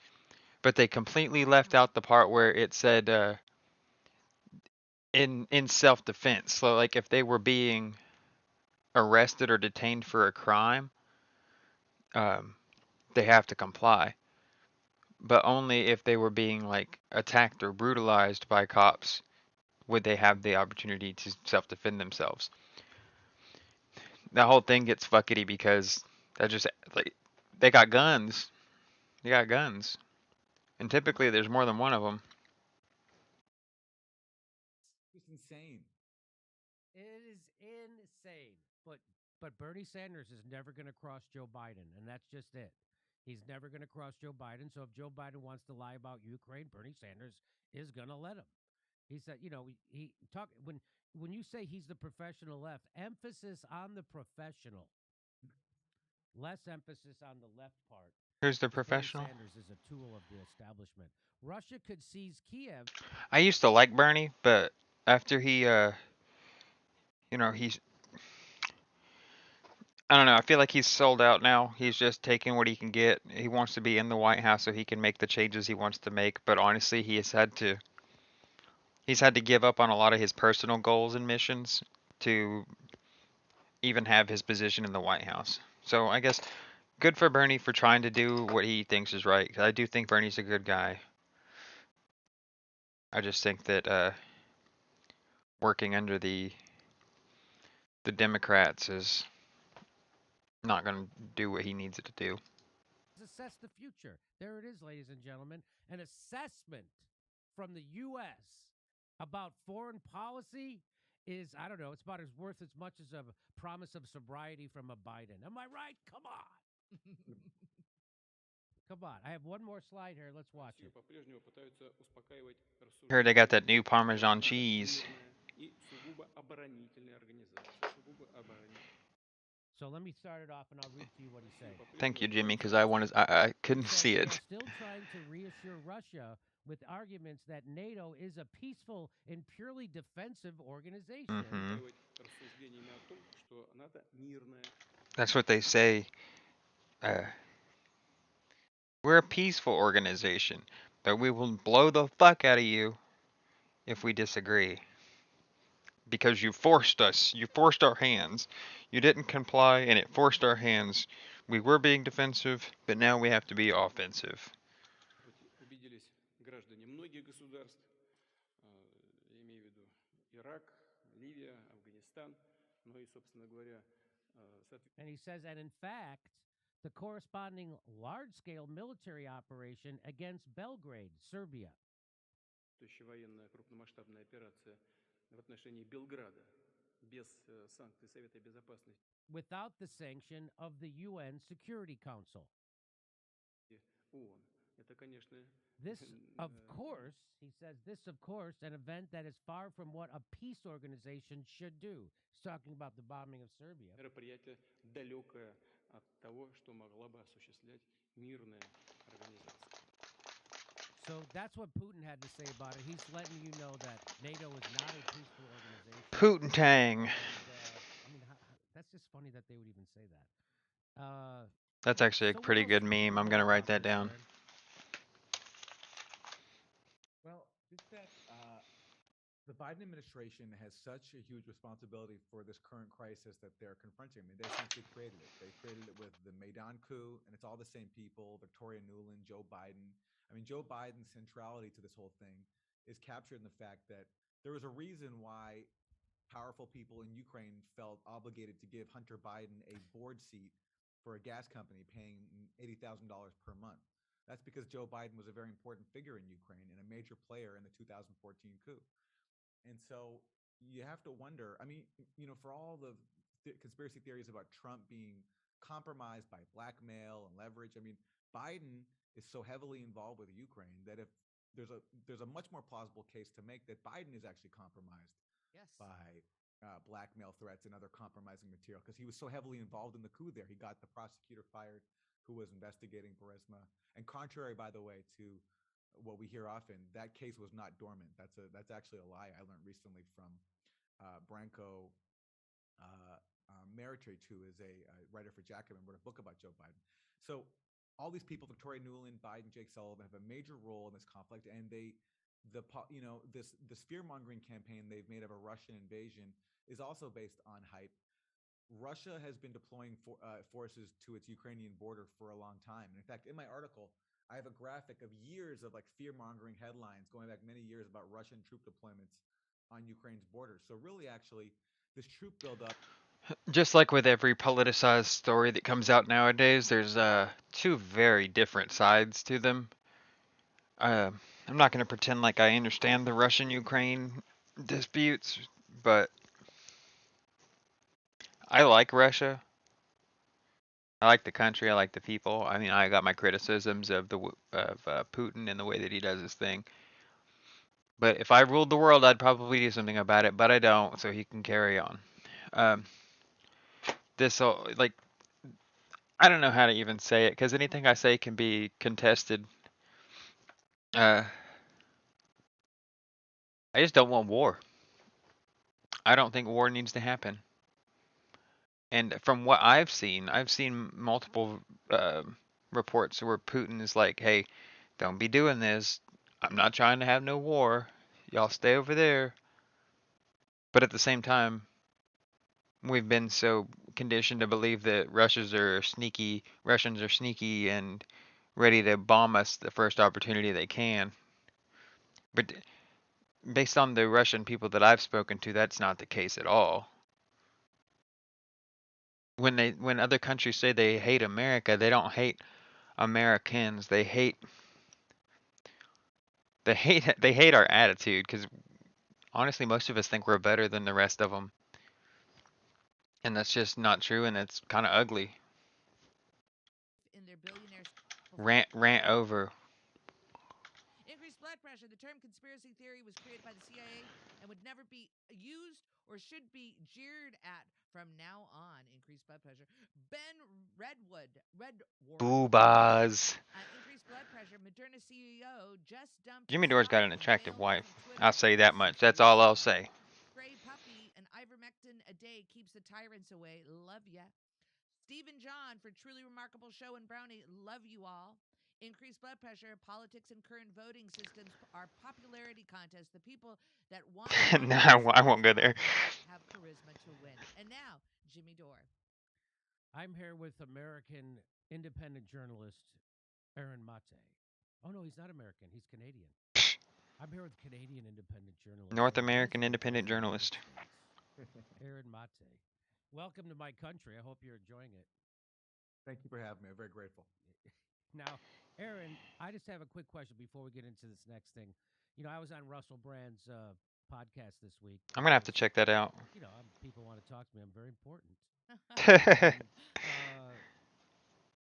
but they completely left out the part where it said in self-defense. So like if they were being arrested or detained for a crime, um, they have to comply, but only if they were being like attacked or brutalized by cops would they have the opportunity to self-defend themselves. That whole thing gets fuckety because that just like they got guns. They got guns, and typically there's more than one of them. It's insane. It is insane. But Bernie Sanders is never going to cross Joe Biden, and that's just it. He's never going to cross Joe Biden. So if Joe Biden wants to lie about Ukraine, Bernie Sanders is going to let him. He said, you know, he talk when you say he's the professional left, emphasis on the professional, less emphasis on the left part. Who's the 'Cause Bernie professional? Sanders is a tool of the establishment. Russia could seize Kiev. I used to like Bernie, but after he, you know, I don't know. I feel like he's sold out now. He's just taking what he can get. He wants to be in the White House so he can make the changes he wants to make. But honestly, he's had to give up on a lot of his personal goals and missions to even have his position in the White House. So I guess good for Bernie for trying to do what he thinks is right. 'Cause I do think Bernie's a good guy. I just think that working under the Democrats is not going to do what he needs it to do. Assess the future. There it is, ladies and gentlemen. An assessment from the U.S. about foreign policy is, I don't know, it's about as worth as much as a promise of sobriety from a Biden. Am I right? Come on. Come on. I have one more slide here. Let's watch it. Heard they got that new Parmesan cheese. So let me start it off, and I'll read to you what he said. Thank you, Jimmy, because I couldn't He said, see "We are it. still trying to reassure Russia with arguments that NATO is a peaceful and purely defensive organization." Hmm. That's what they say. We're a peaceful organization, but we will blow the fuck out of you if we disagree. Because you forced us. You forced our hands. You didn't comply, and it forced our hands. We were being defensive, but now we have to be offensive. And he says, and in fact, the corresponding large-scale military operation against Belgrade, Serbia. Without the sanction of the UN Security Council. This, of course, he says, this, of course, an event that is far from what a peace organization should do. He's talking about the bombing of Serbia. So that's what Putin had to say about it. He's letting you know that NATO is not a peaceful organization. Putin Tang. And, I mean, that's just funny that they would even say that. That's actually a So what pretty else good do we meme. I'm know going to write about that this, down. Aaron? Well, just that the Biden administration has such a huge responsibility for this current crisis that they're confronting. I mean, they essentially created it. They created it with the Maidan coup, and it's all the same people: Victoria Nuland, Joe Biden. I mean, Joe Biden's centrality to this whole thing is captured in the fact that there was a reason why powerful people in Ukraine felt obligated to give Hunter Biden a board seat for a gas company paying $80,000 per month. That's because Joe Biden was a very important figure in Ukraine and a major player in the 2014 coup. And so you have to wonder, I mean, for all the conspiracy theories about Trump being compromised by blackmail and leverage, I mean, Biden is so heavily involved with Ukraine that if there's a much more plausible case to make that Biden is actually compromised by blackmail threats and other compromising material, because he was so heavily involved in the coup there. He got the prosecutor fired who was investigating Burisma. And contrary, by the way, to what we hear often, that case was not dormant. That's actually a lie I learned recently from Branko Maritrich, who is a writer for Jacobin, wrote a book about Joe Biden. So all these people, Victoria Nuland, Biden, Jake Sullivan, have a major role in this conflict, and this fear-mongering campaign they've made of a Russian invasion is also based on hype. Russia has been deploying forces to its Ukrainian border for a long time. And in fact, in my article, I have a graphic of years of like fear-mongering headlines going back many years about Russian troop deployments on Ukraine's border. So really, actually, this troop buildup. Just like with every politicized story that comes out nowadays, there's two very different sides to them. I'm not going to pretend like I understand the Russian-Ukraine disputes, but I like Russia. I like the country. I like the people. I mean, I got my criticisms of Putin and the way that he does his thing. But if I ruled the world, I'd probably do something about it, but I don't, so he can carry on. Um, this whole, like, I don't know how to even say it, because anything I say can be contested. Uh, I just don't want war. I don't think war needs to happen. And from what I've seen multiple reports where Putin is like, "Hey, don't be doing this. I'm not trying to have no war. Y'all stay over there." But at the same time, we've been so conditioned to believe that Russians are sneaky and ready to bomb us the first opportunity they can. But based on the Russian people that I've spoken to, that's not the case at all. When other countries say they hate America, they don't hate Americans. They hate our attitude, because honestly, most of us think we're better than the rest of them, and that's just not true, and it's kind of ugly. In their billionaires. Rant over. Increased blood pressure. The term conspiracy theory was created by the CIA and would never be used or should be jeered at from now on. Increased blood pressure. Ben Redwood. Boobas. Increased blood pressure. Moderna CEO just dumped. Jimmy Dore's got an attractive wife. I'll say that much. That's all I'll say. Gray puppy and ivermectin a day keeps the tyrants away. Love ya. Stephen John for truly remarkable show and Brownie. Love you all. Increased blood pressure, politics, and current voting systems are popularity contests. The people that want No, I won't go there. have charisma to win. And now, Jimmy Dore. I'm here with American independent journalist Aaron Mate. Oh no, he's not American. He's Canadian. I'm here with Canadian independent journalist. North American independent journalist. Aaron Mate. Welcome to my country. I hope you're enjoying it. Thank you for having me. I'm very grateful. Now, Aaron, I just have a quick question before we get into this next thing. You know, I was on Russell Brand's podcast this week. I'm gonna have to check that out. You know, people want to talk to me. I'm very important.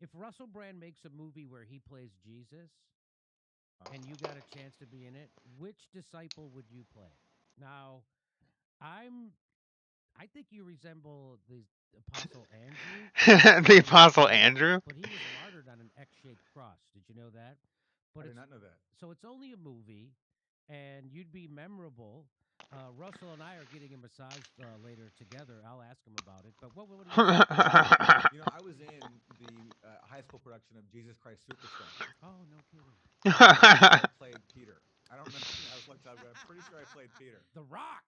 If Russell Brand makes a movie where he plays Jesus, and you got a chance to be in it, which disciple would you play? Now, I think you resemble the Apostle Andrew. The Apostle Andrew? But he was martyred on an X-shaped cross. Did you know that? But I did not know that. So it's only a movie, and you'd be memorable. Russell and I are getting a massage later together. I'll ask him about it. But what do you think? You know, I was in the high school production of Jesus Christ Superstar. Oh, no kidding. I played Peter. I don't remember. I was a long time ago. I'm pretty sure I played Peter. The Rock,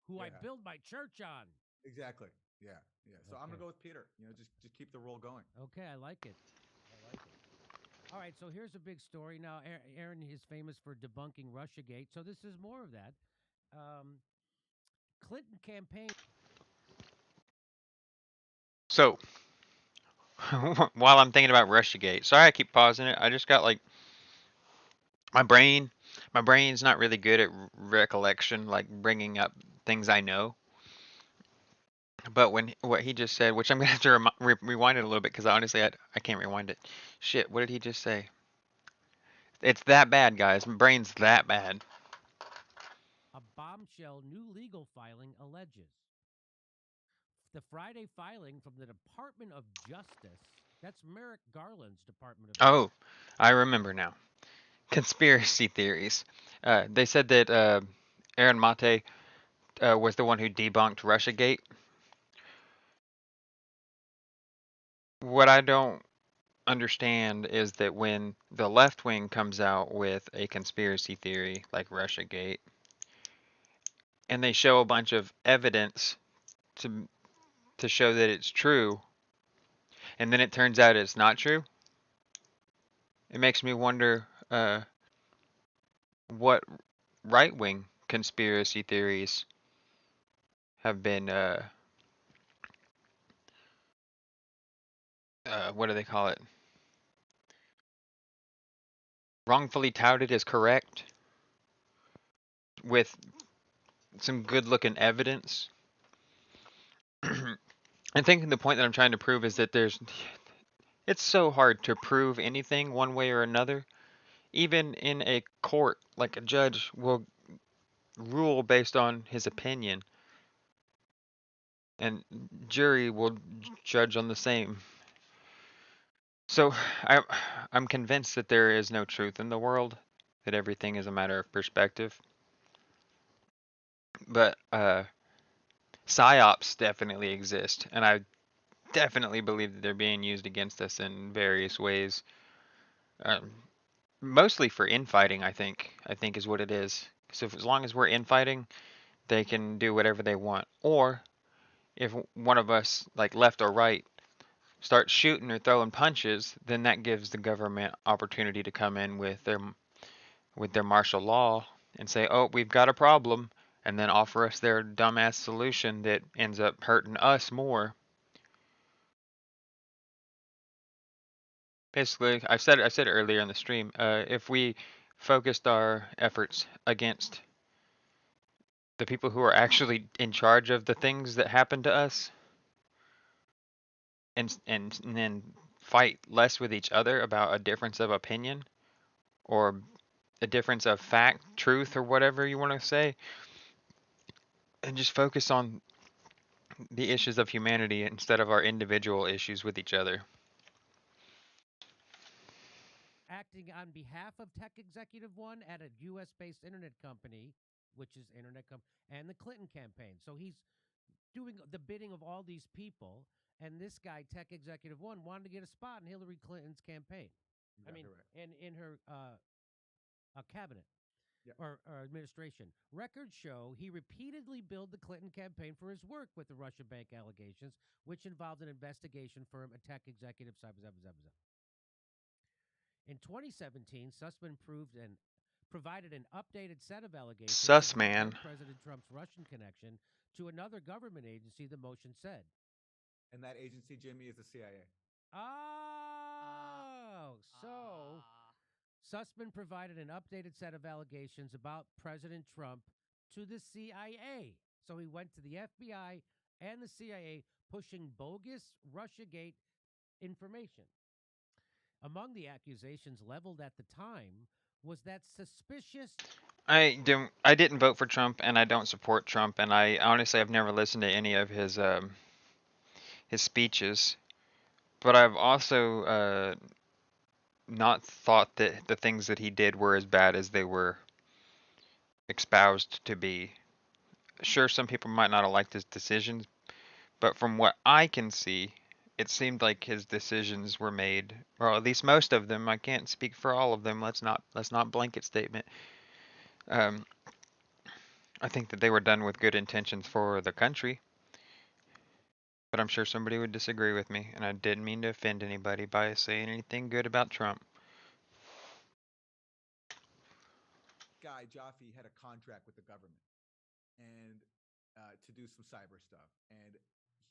who I Yeah. build my church on. Exactly. Yeah. So I'm gonna go with Peter. You know, just keep the role going. Okay, I like it. All right, so here's a big story. Now, Aaron is famous for debunking Russiagate, so this is more of that. Clinton campaign. So, while I'm thinking about Russiagate, sorry I keep pausing it. I just got like my brain's not really good at recollection, like bringing up things I know. But what he just said, which I'm gonna have to rewind it a little bit, because honestly I can't rewind it. Shit, what did he just say? It's that bad, guys. My brain's that bad. A bombshell new legal filing alleges. The Friday filing from the Department of Justice. That's Merrick Garland's Department of Oh, I remember now. Conspiracy theories. They said that Aaron Mate was the one who debunked Russiagate. What I don't understand is that when the left wing comes out with a conspiracy theory like Russiagate, and they show a bunch of evidence to show that it's true, and then it turns out it's not true, it makes me wonder what right-wing conspiracy theories have been what do they call it? Wrongfully touted as correct with some good-looking evidence. I think the point that I'm trying to prove is that it's so hard to prove anything one way or another. Even in a court, like a judge will rule based on his opinion, and jury will judge on the same. So I'm convinced that there is no truth in the world, that everything is a matter of perspective. But psyops definitely exist, and I definitely believe that they're being used against us in various ways. Um, Mostly for infighting, I think. I think is what it is. So as long as we're infighting, they can do whatever they want. Or if one of us, like left or right, starts shooting or throwing punches, then that gives the government opportunity to come in with their martial law and say, "Oh, we've got a problem," and then offer us their dumbass solution that ends up hurting us more. Basically, I said earlier in the stream, if we focused our efforts against the people who are actually in charge of the things that happen to us, and then fight less with each other about a difference of opinion or a difference of fact, truth, or whatever you want to say, and just focus on the issues of humanity instead of our individual issues with each other. Acting on behalf of Tech Executive One at a U.S.-based internet company, which is and the Clinton campaign. So he's doing the bidding of all these people, and this guy, Tech Executive One, wanted to get a spot in Hillary Clinton's campaign. Exactly right. in her cabinet. Yep. Or administration. Records show he repeatedly billed the Clinton campaign for his work with the Russia Bank allegations, which involved an investigation firm, a tech executive. In 2017, Sussman provided an updated set of allegations Sus about man. then President Trump's Russian connection to another government agency, the motion said. And that agency, Jimmy, is the CIA. Oh, so Sussman provided an updated set of allegations about President Trump to the CIA. So he went to the FBI and the CIA pushing bogus Russiagate information. Among the accusations leveled at the time was that suspicious. I didn't vote for Trump, and I don't support Trump, and I honestly have never listened to any of his speeches. But I've also not thought that the things that he did were as bad as they were espoused to be. Sure, some people might not have liked his decisions, but from what I can see, it seemed like his decisions were made, or at least most of them. I can't speak for all of them. Let's not blanket statement. Um, I think that they were done with good intentions for the country, but I'm sure somebody would disagree with me, and I didn't mean to offend anybody by saying anything good about Trump. Guy Jaffe had a contract with the government and to do some cyber stuff, and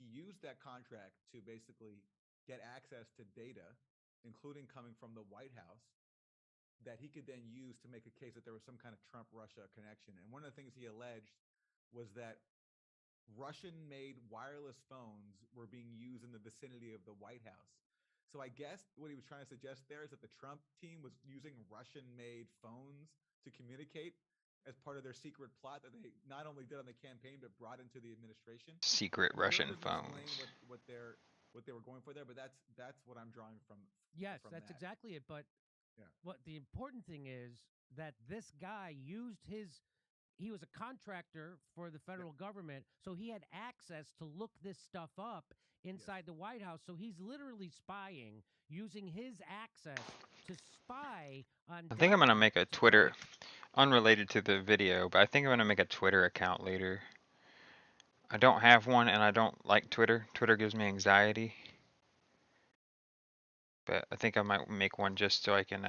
he used that contract to basically get access to data, including coming from the White House, that he could then use to make a case that there was some kind of Trump-Russia connection. And one of the things he alleged was that Russian-made wireless phones were being used in the vicinity of the White House. So I guess what he was trying to suggest there is that the Trump team was using Russian-made phones to communicate as part of their secret plot that they not only did on the campaign but brought into the administration. Secret Russian phones. What they were going for there, but that's what I'm drawing from. Yes, from that's that. exactly it. But Yeah. what the important thing is that this guy used he was a contractor for the federal government, so he had access to look this stuff up inside the White House. So he's literally spying, using his access to spy on. I think I'm gonna make a Twitter, unrelated to the video, but I think I'm gonna make a Twitter account later. I don't have one, and I don't like Twitter. Twitter gives me anxiety. But I think I might make one just so I can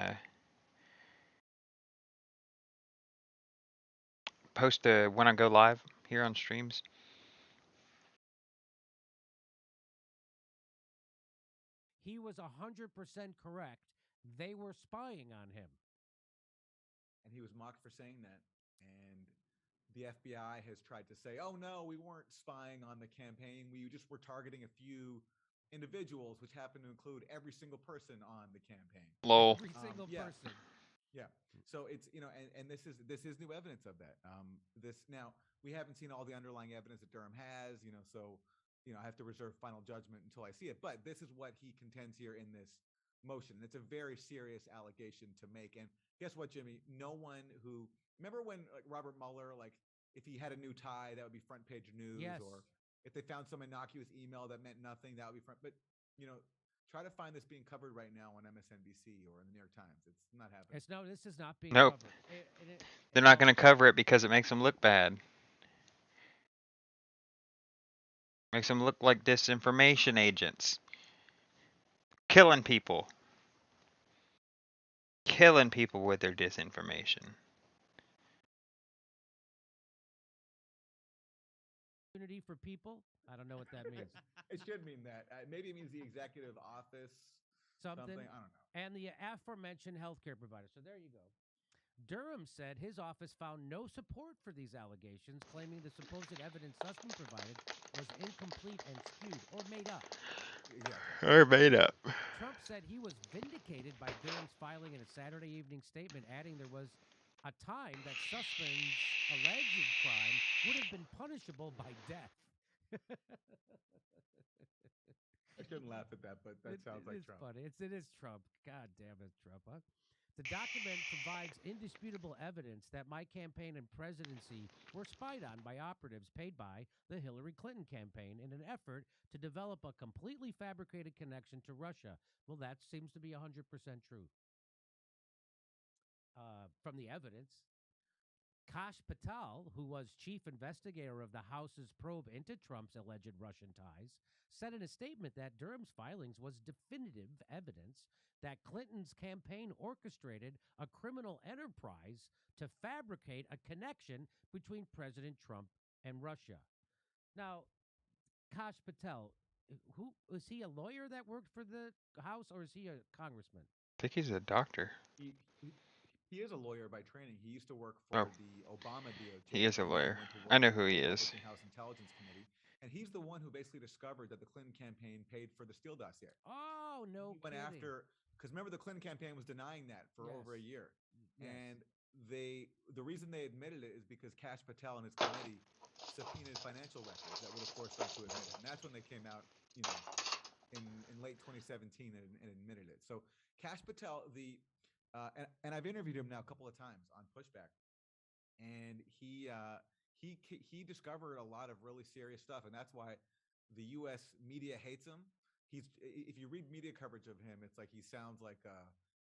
post when I go live here on streams. He was 100% correct. They were spying on him. And he was mocked for saying that. And the FBI has tried to say, oh, no, we weren't spying on the campaign. We just were targeting a few individuals, which happen to include every single person on the campaign. Lol. Every single person. Yeah. So it's and this is new evidence of that. This now we haven't seen all the underlying evidence that Durham has. So I have to reserve final judgment until I see it. But this is what he contends here in this motion. It's a very serious allegation to make. And guess what, Jimmy? No one who remember when Robert Mueller, like if he had a new tie, that would be front page news, Yes. or if they found some innocuous email that meant nothing, that would be front. But try to find this being covered right now on MSNBC or in the New York Times. It's not happening. This is not being Nope. covered. They're not going to cover it because it makes them look bad. Makes them look like disinformation agents. Killing people. Killing people with their disinformation. Opportunity for people? I don't know what that means. It should mean that. Maybe it means the executive office. Something. I don't know. And the aforementioned healthcare provider. So there you go. Durham said his office found no support for these allegations, claiming the supposed evidence Sussman provided was incomplete and skewed or made up. Yeah. Or made up. Trump said he was vindicated by Durham's filing in a Saturday evening statement, adding there was a time that Sussman's alleged crime would have been punishable by death. I shouldn't laugh at that, but that sounds like Trump. Funny. It is Trump. God damn it, Trump, huh? The document provides indisputable evidence that my campaign and presidency were spied on by operatives paid by the Hillary Clinton campaign in an effort to develop a completely fabricated connection to Russia. Well, that seems to be 100% true. From the evidence, Kash Patel, who was chief investigator of the House's probe into Trump's alleged Russian ties, said in a statement that Durham's filings was definitive evidence that Clinton's campaign orchestrated a criminal enterprise to fabricate a connection between President Trump and Russia. Now, Kash Patel, is he a lawyer that worked for the House, or is he a congressman? I think he's a doctor. He is a lawyer by training. He used to work for the Obama DOJ. He is a and then lawyer. went to work I know for who he the is. Republican House Intelligence Committee. And he's the one who basically discovered that the Clinton campaign paid for the Steele dossier. Oh, no He went kidding. after, because remember the Clinton campaign was denying that for over a year. Yes. And the reason they admitted it is because Kash Patel and his committee subpoenaed financial records that would have forced them to admit it. And that's when they came out, in late 2017 and admitted it. So Kash Patel, and I've interviewed him now a couple of times on Pushback, and he discovered a lot of really serious stuff, and that's why the U.S. media hates him. If you read media coverage of him, it's like he sounds like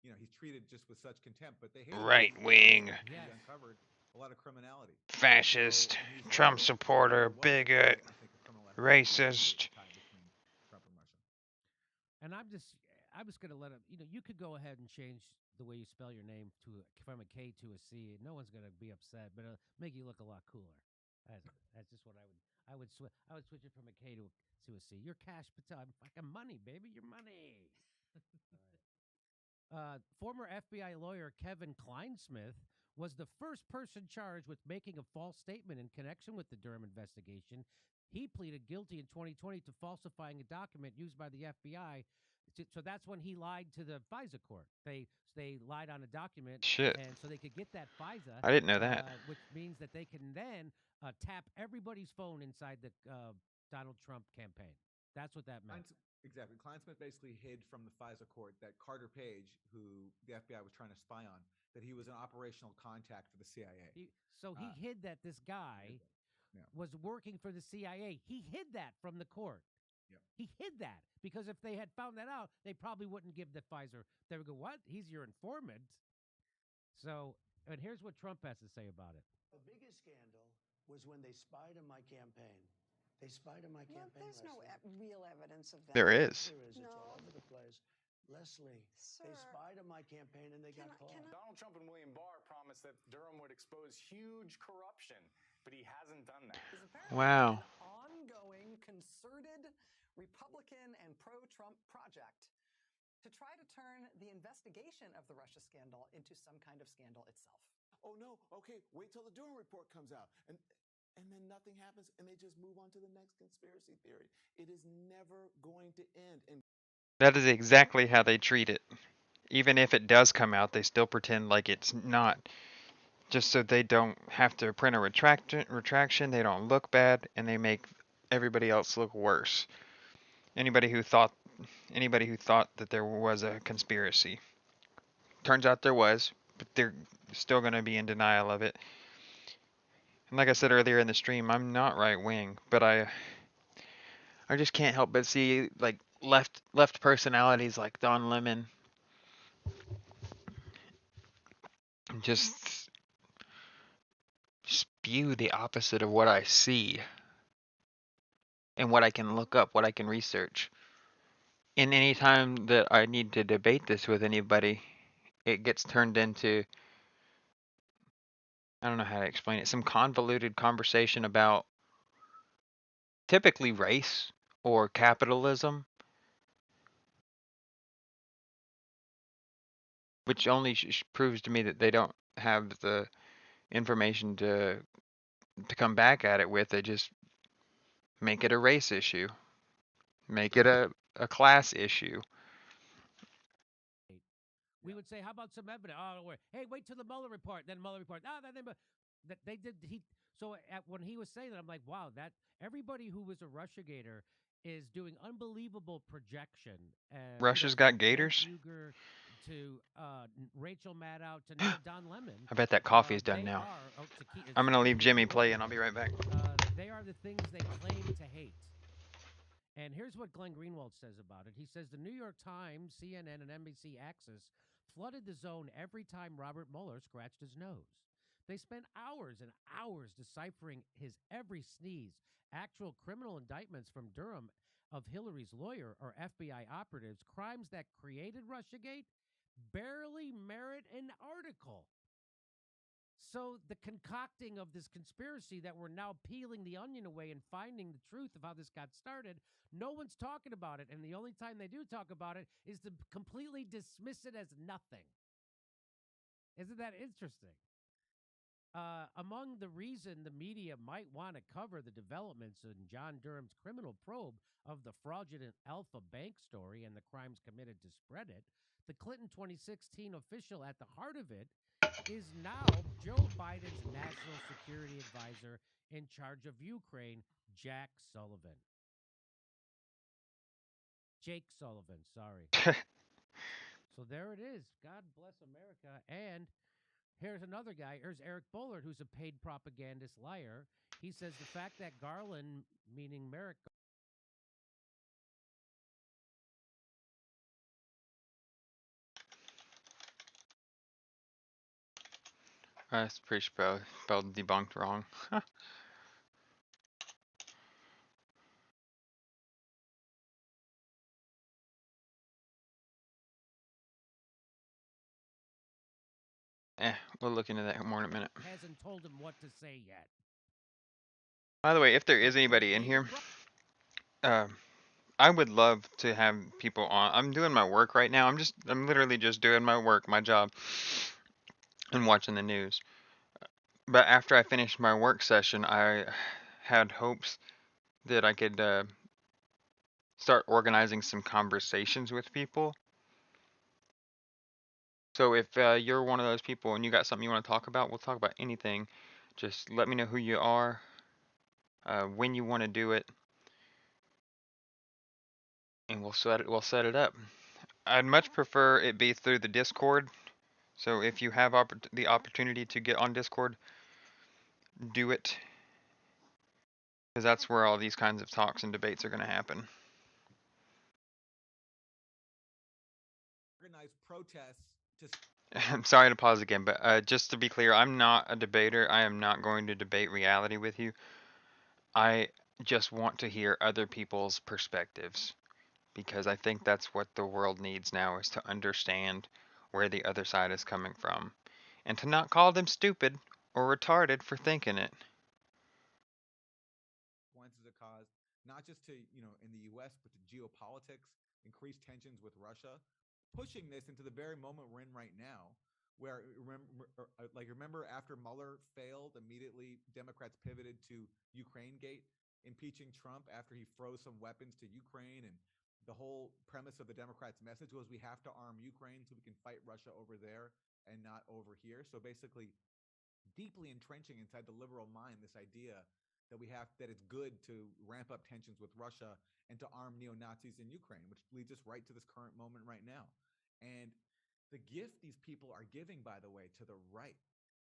he's treated just with such contempt. But they hate him. Right wing. He uncovered a lot of criminality. Fascist, So Trump supporter, bigot, racist. Trump and Russia. And I'm just going to let him, you could go ahead and change the way you spell your name from a K to a C. No one's going to be upset, but it'll make you look a lot cooler. That's just what I would switch it from a K to a C. You're Kash Patel. I'm fucking money, baby. You're money. Former FBI lawyer Kevin Kleinsmith was the first person charged with making a false statement in connection with the Durham investigation. He pleaded guilty in 2020 to falsifying a document used by the FBI. So that's when he lied to the FISA court. They lied on a document, Shit. and so they could get that FISA. I didn't know that. Which means that they can then tap everybody's phone inside the Donald Trump campaign. That's what that meant. Exactly. Kleinsmith basically hid from the FISA court that Carter Page, who the FBI was trying to spy on, that he was an operational contact for the CIA. He hid that this guy was working for the CIA. He hid that from the court. Yep. He hid that because if they had found that out, they probably wouldn't give the FISA. They would go, "What? He's your informant." So, and here's what Trump has to say about it. The biggest scandal was when they spied on my campaign. They spied on my campaign. There's no real evidence of that. There is. There is. It's all over the place. Leslie, they spied on my campaign and they got caught. Donald Trump and William Barr promised that Durham would expose huge corruption, but he hasn't done that. Wow. An ongoing, concerted Republican and pro-Trump project to try to turn the investigation of the Russia scandal into some kind of scandal itself. Oh no, okay, wait till the Durham report comes out. And then nothing happens and they just move on to the next conspiracy theory. It is never going to end. And That is exactly how they treat it. even if it does come out, they still pretend like it's not, just so they don't have to print a retraction. They don't look bad, and they make everybody else look worse. Anybody who thought that there was a conspiracy, turns out there was, but they're still going to be in denial of it. And like I said earlier in the stream, I'm not right wing, but I just can't help but see like left personalities like Don Lemon just spew the opposite of what I see and what I can look up, what I can research. And any time that I need to debate this with anybody, it gets turned into, I don't know how to explain it, some convoluted conversation about typically race or capitalism, which only proves to me that they don't have the information to come back at it with. They just make it a race issue, make it a class issue. We would say, how about some evidence? Oh, hey, wait till the Mueller report. Then Mueller report. They did. When he was saying that, I'm like, wow, that everybody who was a Russiagator is doing unbelievable projection. Russia's got gators. To Rachel Maddow to now Don Lemon. I bet that coffee is done now. I'm gonna leave Jimmy play, and I'll be right back. They are the things they claim to hate. And here's what Glenn Greenwald says about it. He says the New York Times, CNN, and NBC Access flooded the zone every time Robert Mueller scratched his nose. They spent hours and hours deciphering his every sneeze. Actual criminal indictments from Durham of Hillary's lawyer or FBI operatives, crimes that created Russiagate, barely merit an article. So the concocting of this conspiracy that we're now peeling the onion away and finding the truth of how this got started, no one's talking about it. And the only time they do talk about it is to completely dismiss it as nothing. Isn't that interesting? Among the reason the media might want to cover the developments in John Durham's criminal probe of the fraudulent Alpha Bank story and the crimes committed to spread it, the Clinton 2016 official at the heart of it is now Joe Biden's national security advisor in charge of Ukraine, Jake Sullivan. Sorry. So there it is. God bless America. And here's another guy. Here's Eric Bullard, who's a paid propagandist liar. He says the fact that Garland, meaning Merrick, That's pretty spelled debunked wrong. We'll look into that more in a minute. Hasn't told him what to say yet. By the way, if there is anybody in here, I would love to have people on. I'm doing my work right now. I'm literally just doing my work, my job, and watching the news. But after I finished my work session, I had hopes that I could start organizing some conversations with people. So if you're one of those people and you got something you want to talk about, we'll talk about anything. Just let me know who you are, when you want to do it, and we'll set it up. I'd much prefer it be through the Discord. So if you have the opportunity to get on Discord, do it, because that's where all these kinds of talks and debates are going to happen. Organized protests. I'm sorry to pause again, but just to be clear, I'm not a debater. I am not going to debate reality with you. I just want to hear other people's perspectives, because I think that's what the world needs now, is to understand where the other side is coming from, and to not call them stupid or retarded for thinking it. Consequences it caused, not just to, in the U.S., but to geopolitics, increased tensions with Russia, pushing this into the very moment we're in right now, where remember after Mueller failed, immediately Democrats pivoted to Ukraine Gate, impeaching Trump after he froze some weapons to Ukraine and the whole premise of the Democrats' message was we have to arm Ukraine so we can fight Russia over there and not over here. So basically, deeply entrenching inside the liberal mind this idea that it's good to ramp up tensions with Russia and to arm neo-Nazis in Ukraine, which leads us right to this current moment right now. And the gift these people are giving, by the way, to the right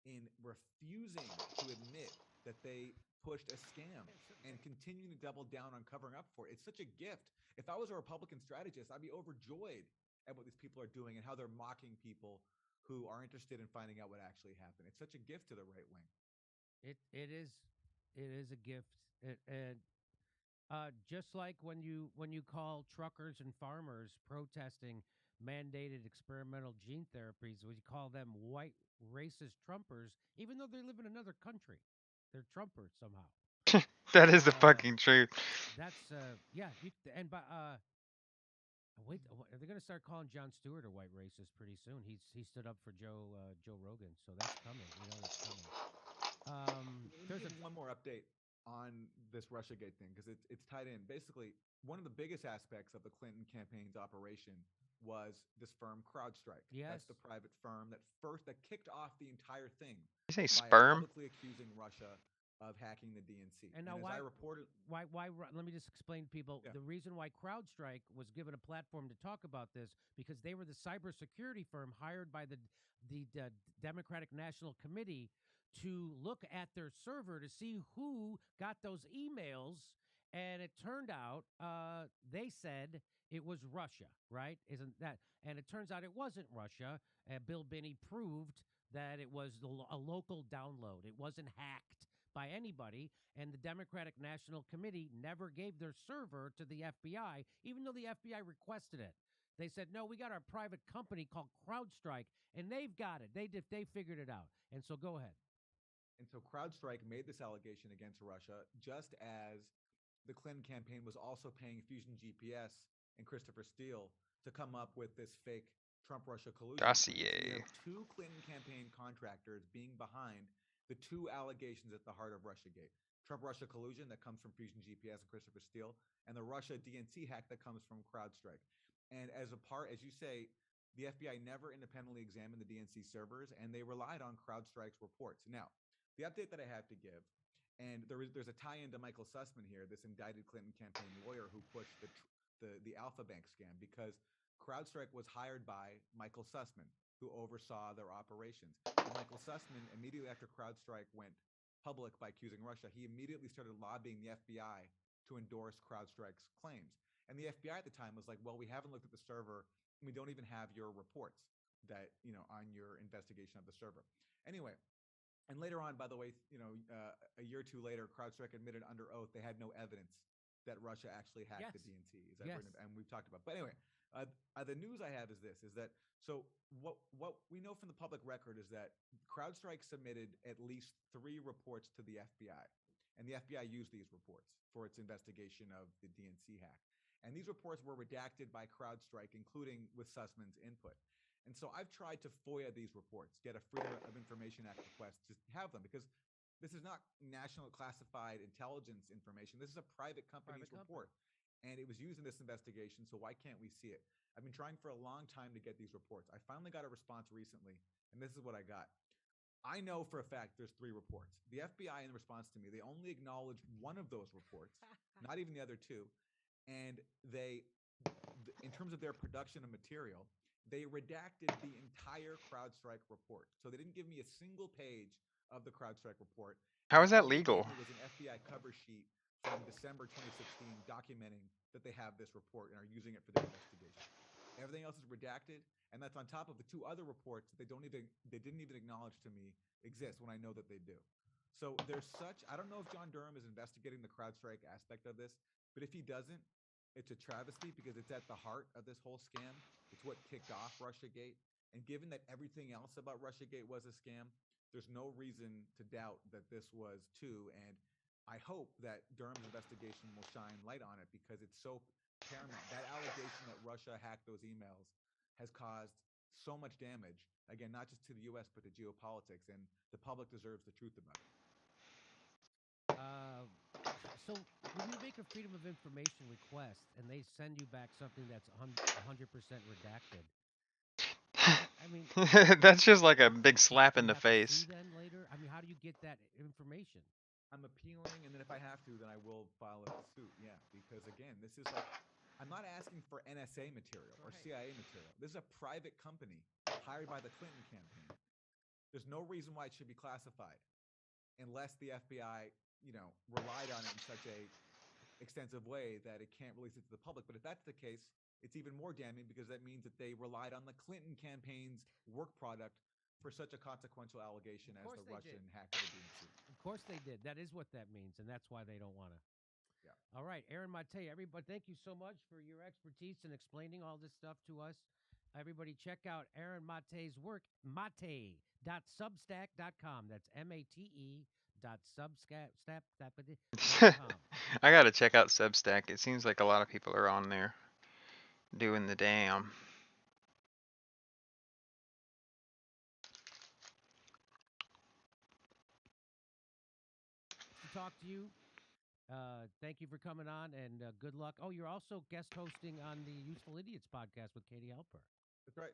in refusing to admit that they pushed a scam and continuing to double down on covering up for it. It's such a gift. If I was a Republican strategist, I'd be overjoyed at what these people are doing and how they're mocking people who are interested in finding out what actually happened. It's such a gift to the right wing. It is a gift, and just like when you call truckers and farmers protesting mandated experimental gene therapies, we call them white racist Trumpers, even though they live in another country. They're Trumpers somehow. That is the fucking truth. That's yeah. And by wait, are they going to start calling Jon Stewart a white racist pretty soon? He stood up for Joe Rogan, so that's coming. You know it's coming. There's one more update on this Russiagate thing because it's tied in. Basically, one of the biggest aspects of the Clinton campaign's operation was this firm CrowdStrike. Yes. That's the private firm that kicked off the entire thing. You say by sperm? publicly accusing Russia of hacking the DNC. And now as I reported, why? Let me just explain to people the reason why CrowdStrike was given a platform to talk about this because they were the cybersecurity firm hired by the Democratic National Committee to look at their server to see who got those emails, and it turned out they said it was Russia, right? Isn't that? And it turns out it wasn't Russia. Bill Binney proved that it was a local download. It wasn't hacked by anybody, and the Democratic National Committee never gave their server to the FBI, even though the FBI requested it. They said, no, we got our private company called CrowdStrike, and they've got it. They figured it out. And so go ahead. And so CrowdStrike made this allegation against Russia, just as the Clinton campaign was also paying Fusion GPS and Christopher Steele to come up with this fake Trump-Russia collusion. Dossier. We have two Clinton campaign contractors being behind the two allegations at the heart of Russiagate. Trump-Russia collusion that comes from Fusion GPS and Christopher Steele, and the Russia DNC hack that comes from CrowdStrike. And as you say, the FBI never independently examined the DNC servers, and they relied on CrowdStrike's reports. Now, the update that I have to give, and there's a tie-in to Michael Sussman here, this indicted Clinton campaign lawyer who pushed the Alpha Bank scam, because CrowdStrike was hired by Michael Sussman, who oversaw their operations. And Michael Sussman, immediately after CrowdStrike went public by accusing Russia, he immediately started lobbying the FBI to endorse CrowdStrike's claims. And the FBI at the time was like, well, we haven't looked at the server, and we don't even have your reports that, on your investigation of the server. Anyway, and later on, by the way, a year or two later, CrowdStrike admitted under oath they had no evidence that Russia actually hacked the DNC. And we've talked about. But anyway, the news I have is that so what we know from the public record is that CrowdStrike submitted at least 3 reports to the FBI, and the FBI used these reports for its investigation of the DNC hack. And these reports were redacted by CrowdStrike, including with Sussman's input. And so I've tried to FOIA these reports, get a Freedom of Information Act request to have them, because this is not national classified intelligence information. This is a private company's report. And it was used in this investigation, so why can't we see it? I've been trying for a long time to get these reports. I finally got a response recently, and this is what I got. I know for a fact there's 3 reports. The FBI, in response to me, they only acknowledged one of those reports, not even the other 2. And they, in terms of their production of material, they redacted the entire CrowdStrike report. So they didn't give me a single page of the CrowdStrike report. How is that legal? It was an FBI cover sheet from December 2016 documenting that they have this report and are using it for their investigation. Everything else is redacted, and that's on top of the 2 other reports that they didn't even acknowledge to me exist when I know that they do. So I don't know if John Durham is investigating the CrowdStrike aspect of this, but if he doesn't, it's a travesty because it's at the heart of this whole scam. It's what kicked off Russiagate. And given that everything else about Russiagate was a scam, there's no reason to doubt that this was too. And I hope that Durham's investigation will shine light on it because it's so paramount. That allegation that Russia hacked those emails has caused so much damage, again, not just to the U.S., but to geopolitics, and the public deserves the truth about it. So when you make a freedom of information request and they send you back something that's 100% redacted, I mean, That's just like a big slap do in you the have to face. sue then later? I mean, how do you get that information? I'm appealing, and then if I have to, then I will file a suit. Yeah, because again, this is like, I'm not asking for NSA material or CIA material. This is a private company hired by the Clinton campaign. There's no reason why it should be classified, unless the FBI, relied on it in such a extensive way that it can't release it to the public. But if that's the case, it's even more damning because that means that they relied on the Clinton campaign's work product for such a consequential allegation as the Russian hacker being sued. Of course they did. That is what that means, and that's why they don't want to. Yeah. All right, Aaron Mate, everybody, thank you so much for your expertise in explaining all this stuff to us. Everybody, check out Aaron Mate's work, mate.substack.com. That's mate.substack.com. I gotta check out Substack. It seems like a lot of people are on there doing the damn. To talk to you. Thank you for coming on, and good luck. Oh, you're also guest hosting on the Useful Idiots podcast with Katie Alper. That's right.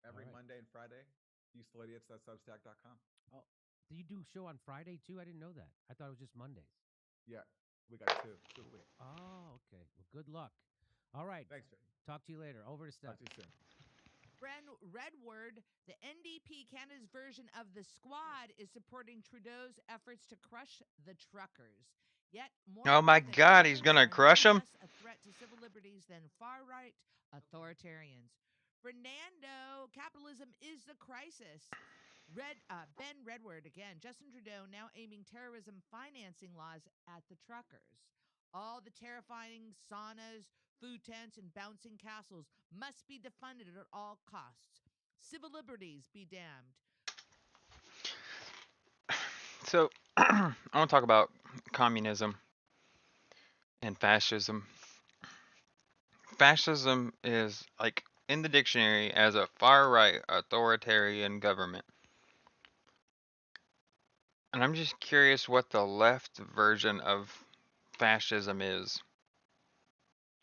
Every All right. Monday and Friday, usefulidiots.substack.com. Oh, do you do show on Friday too? I didn't know that. I thought it was just Mondays. Yeah, we got two a week. Oh, okay. Well, good luck. All right. Thanks, Jay. Talk to you later. Over to Steph. Talk to you soon. Redward, the NDP Canada's version of the Squad, is supporting Trudeau's efforts to crush the truckers. Yet more Oh my prove that God, he's truckers gonna are no crush 'em? less a threat to civil liberties than far-right authoritarians. Fernando, capitalism is the crisis. Ben Redward again. Justin Trudeau now aiming terrorism financing laws at the truckers. All the terrifying saunas, food tents, and bouncing castles must be defunded at all costs. Civil liberties be damned. So, I want to talk about communism and fascism. Fascism is, like, in the dictionary as a far-right authoritarian government. And I'm just curious what the left version of fascism is.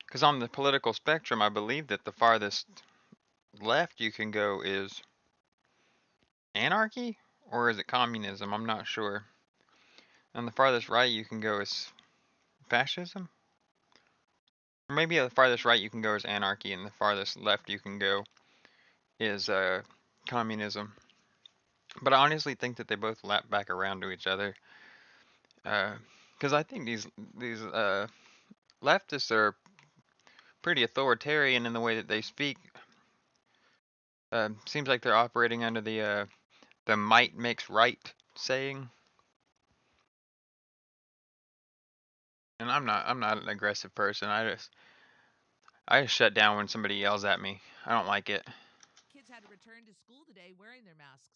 Because on the political spectrum, I believe that the farthest left you can go is anarchy? Or is it communism? I'm not sure. And the farthest right you can go is fascism? Or maybe the farthest right you can go is anarchy, and the farthest left you can go is communism. But I honestly think that they both lap back around to each other. Because I think these leftists are pretty authoritarian in the way that they speak. Seems like they're operating under the might makes right saying. And I'm not an aggressive person. I just shut down when somebody yells at me. I don't like it. Kids had to return to school today wearing their masks.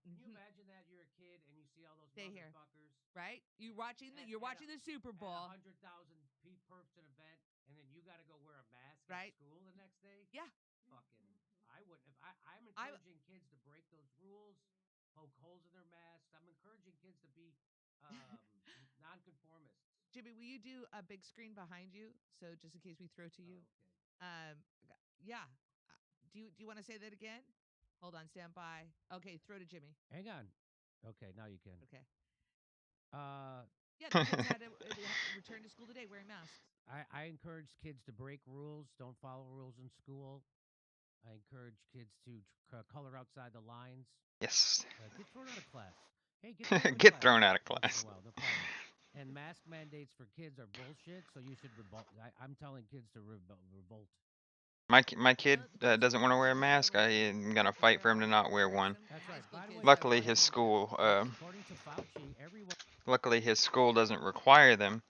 Can you imagine that you're a kid and you see all those Stay here. motherfuckers? Right? You're watching the Super Bowl. 100,000 perps an event, and then you got to go wear a mask Right. at school the next day? Yeah. Fucking, I wouldn't. If I'm encouraging kids to break those rules, poke holes in their masks. I'm encouraging kids to be nonconformists. Jimmy, will you do a big screen behind you? So just in case we throw to you. Okay. Yeah. Do you want to say that again? Hold on, stand by. Okay, throw to Jimmy. Hang on. Okay, now you can. Okay. Yeah, the kids had to return to school today wearing masks. I encourage kids to break rules, don't follow rules in school. I encourage kids to color outside the lines. Yes. Get thrown out of class. Hey, get thrown out of Get class. thrown out of class. Well, no problem. And mask mandates for kids are bullshit, so you should revolt. I'm telling kids to revolt. My kid doesn't want to wear a mask. I am gonna fight for him to not wear one. That's right. By the way, Luckily, his school according to Fauci, everyone. Luckily, his school doesn't require them,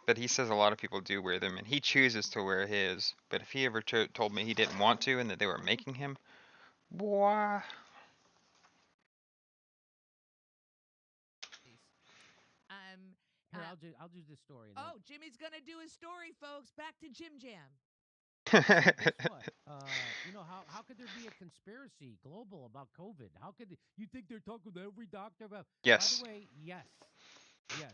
but he says a lot of people do wear them, and he chooses to wear his. But if he ever told me he didn't want to and that they were making him, boy. Here, I'll do this story. Oh, Jimmy's gonna do his story, folks. Back to Jim Jam. Guess what? How could there be a conspiracy global about COVID? How could you think they're talking to every doctor about? Yes. By the way, yes. Yes.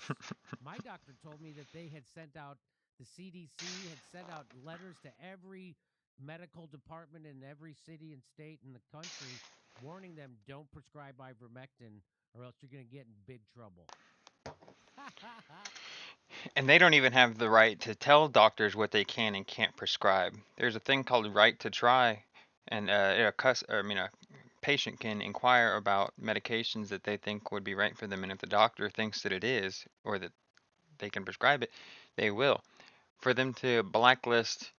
My doctor told me that they had sent out, the CDC had sent out letters to every medical department in every city and state in the country warning them don't prescribe ivermectin or else you're going to get in big trouble. And they don't even have the right to tell doctors what they can and can't prescribe. There's a thing called right to try, and a patient can inquire about medications that they think would be right for them, and if the doctor thinks that it is, or that they can prescribe it, they will. For them to blacklist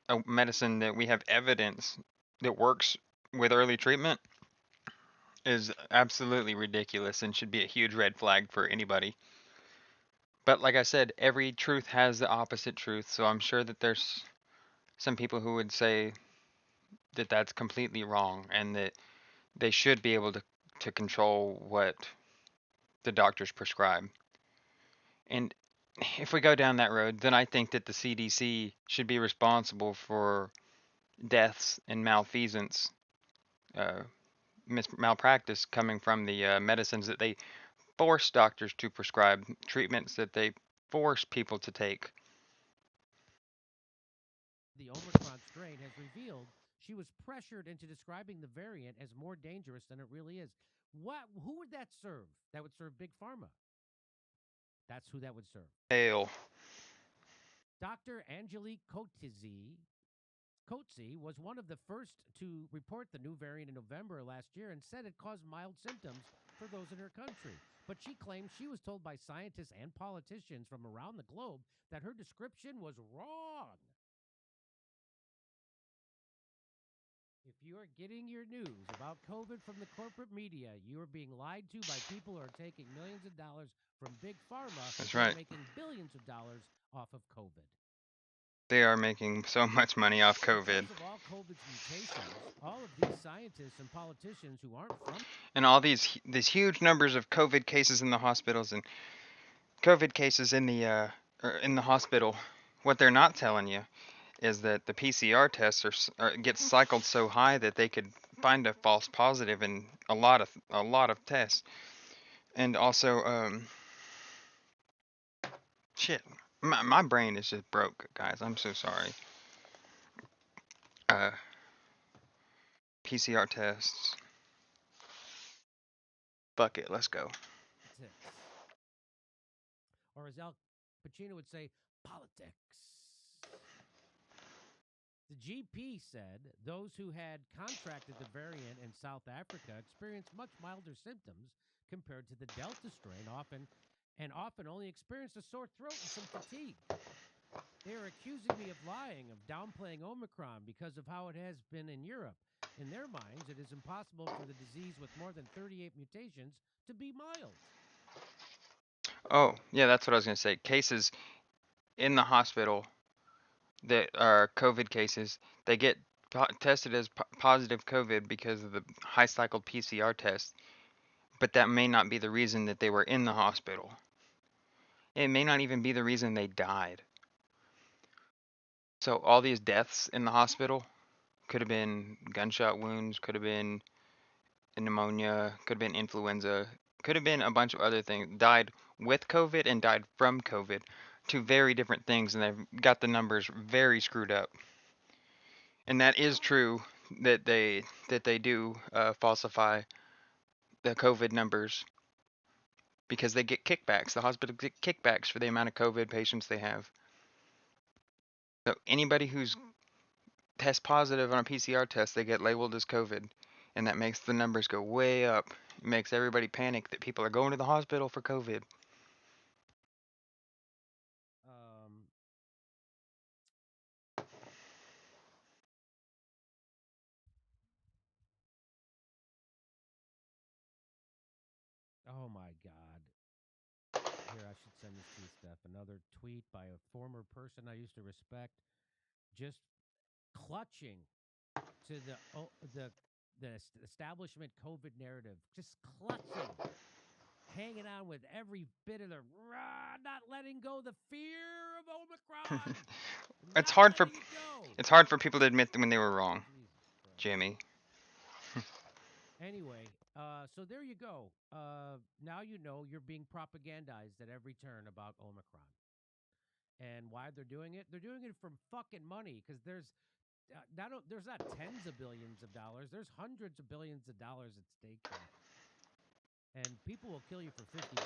a medicine that we have evidence that works with early treatment is absolutely ridiculous and should be a huge red flag for anybody. But like I said, every truth has the opposite truth, so I'm sure that there's some people who would say that that's completely wrong and that they should be able to control what the doctors prescribe. And if we go down that road, then I think that the CDC should be responsible for deaths and malfeasance, malpractice coming from the medicines that they force doctors to prescribe, treatments that they force people to take. The Omicron strain has revealed she was pressured into describing the variant as more dangerous than it really is. Who would that serve? That would serve Big Pharma. That's who that would serve. Hail. Dr. Angelique Coetzee was one of the first to report the new variant in November last year and said it caused mild symptoms for those in her country. But she claims she was told by scientists and politicians from around the globe that her description was wrong. If you are getting your news about COVID from the corporate media, you are being lied to by people who are taking millions of dollars from Big Pharma. That's right. Making billions of dollars off of COVID. They are making so much money off COVID. Because of all COVID's mutations, all of these scientists and politicians who aren't from... And all these huge numbers of COVID cases in the hospitals and COVID cases in the hospital, what they're not telling you is that the PCR tests get cycled so high that they could find a false positive in a lot of tests. And also, shit, my brain is just broke, guys. I'm so sorry. PCR tests. Fuck it, let's go. Or as Al Pacino would say, politics. The GP said those who had contracted the variant in South Africa experienced much milder symptoms compared to the Delta strain, often only experienced a sore throat and some fatigue. They are accusing me of lying, of downplaying Omicron because of how it has been in Europe. In their minds, it is impossible for the disease with more than 38 mutations to be mild. Oh, yeah, that's what I was going to say. Cases in the hospital that are COVID cases, they get tested as positive COVID because of the high cycled PCR test, but that may not be the reason that they were in the hospital. It may not even be the reason they died. So all these deaths in the hospital could have been gunshot wounds, could have been pneumonia, could have been influenza, could have been a bunch of other things. Died with COVID and died from COVID. Two very different things, and they've got the numbers very screwed up. And that is true that they do falsify the COVID numbers because they get kickbacks. The hospital get kickbacks for the amount of COVID patients they have. So anybody who's test positive on a PCR test, they get labeled as COVID, and that makes the numbers go way up. It makes everybody panic that people are going to the hospital for COVID. Oh my God. Here, I should send this to you, Steph. Another tweet by a former person I used to respect, just clutching to the establishment COVID narrative, just clutching, hanging on with every bit of the not letting go the fear of Omicron. It's hard for people to admit when they were wrong, Jimmy. Anyway, so there you go. Now you know you're being propagandized at every turn about Omicron. And why they're doing it? They're doing it for fucking money because there's there's not tens of billions of dollars. There's hundreds of billions of dollars at stake here. And people will kill you for $50,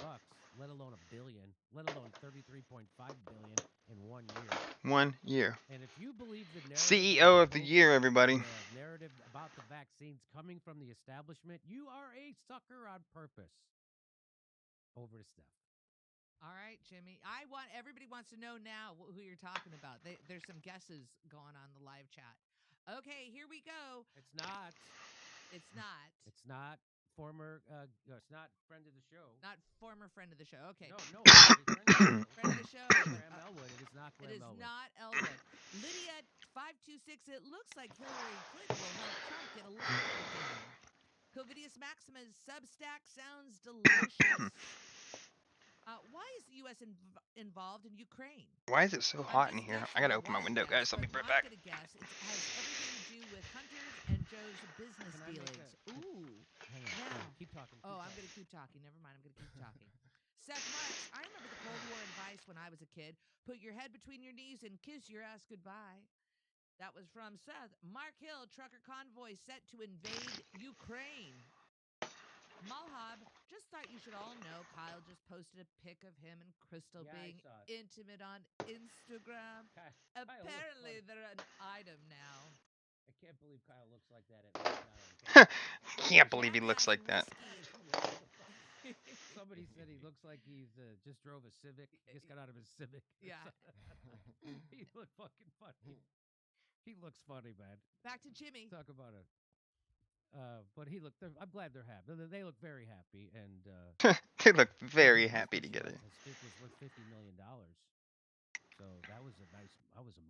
let alone $1 billion, let alone 33.5 billion in 1 year. 1 year. And if you believe the narrative CEO of the year, everybody. The narrative about the vaccines coming from the establishment, you are a sucker on purpose. Over to Steph. All right, Jimmy. Everybody wants to know now who you're talking about. There's some guesses going on the live chat. Okay, here we go. It's not. It's not. It's not former. It's not friend of the show. Not former friend of the show. Okay. No. Friend of the show. Graham Elwood. It is not Graham Elwood. It is not Elwood. Lydia 526. It looks like Hillary Clinton will help Trump get elected again. Covidius Maximus Substack sounds delicious. Why is the U.S. involved in Ukraine? Why is it so hot in here? I gotta open my window, guys. I'll be right back. I'm gonna guess it has everything to do with Hunter's and Joe's business dealings. Ooh. Hang on. Keep talking. I'm gonna keep talking. Never mind. I'm gonna keep talking. Seth Marks, I remember the Cold War advice when I was a kid. Put your head between your knees and kiss your ass goodbye. That was from Seth. Mark Hill, trucker convoy set to invade Ukraine. Malhab, just thought you should all know Kyle just posted a pic of him and Crystal being intimate on Instagram. Apparently they're an item now. I can't believe Kyle looks like that at Can't believe he looks like that. Somebody said he looks like he's just drove a Civic, just got out of his Civic. Yeah. He looked fucking funny. He looks funny, man. Back to Jimmy. Talk about it. But I'm glad they're happy. They look very happy, and they look very happy to get it. It was worth $50 million, so that was a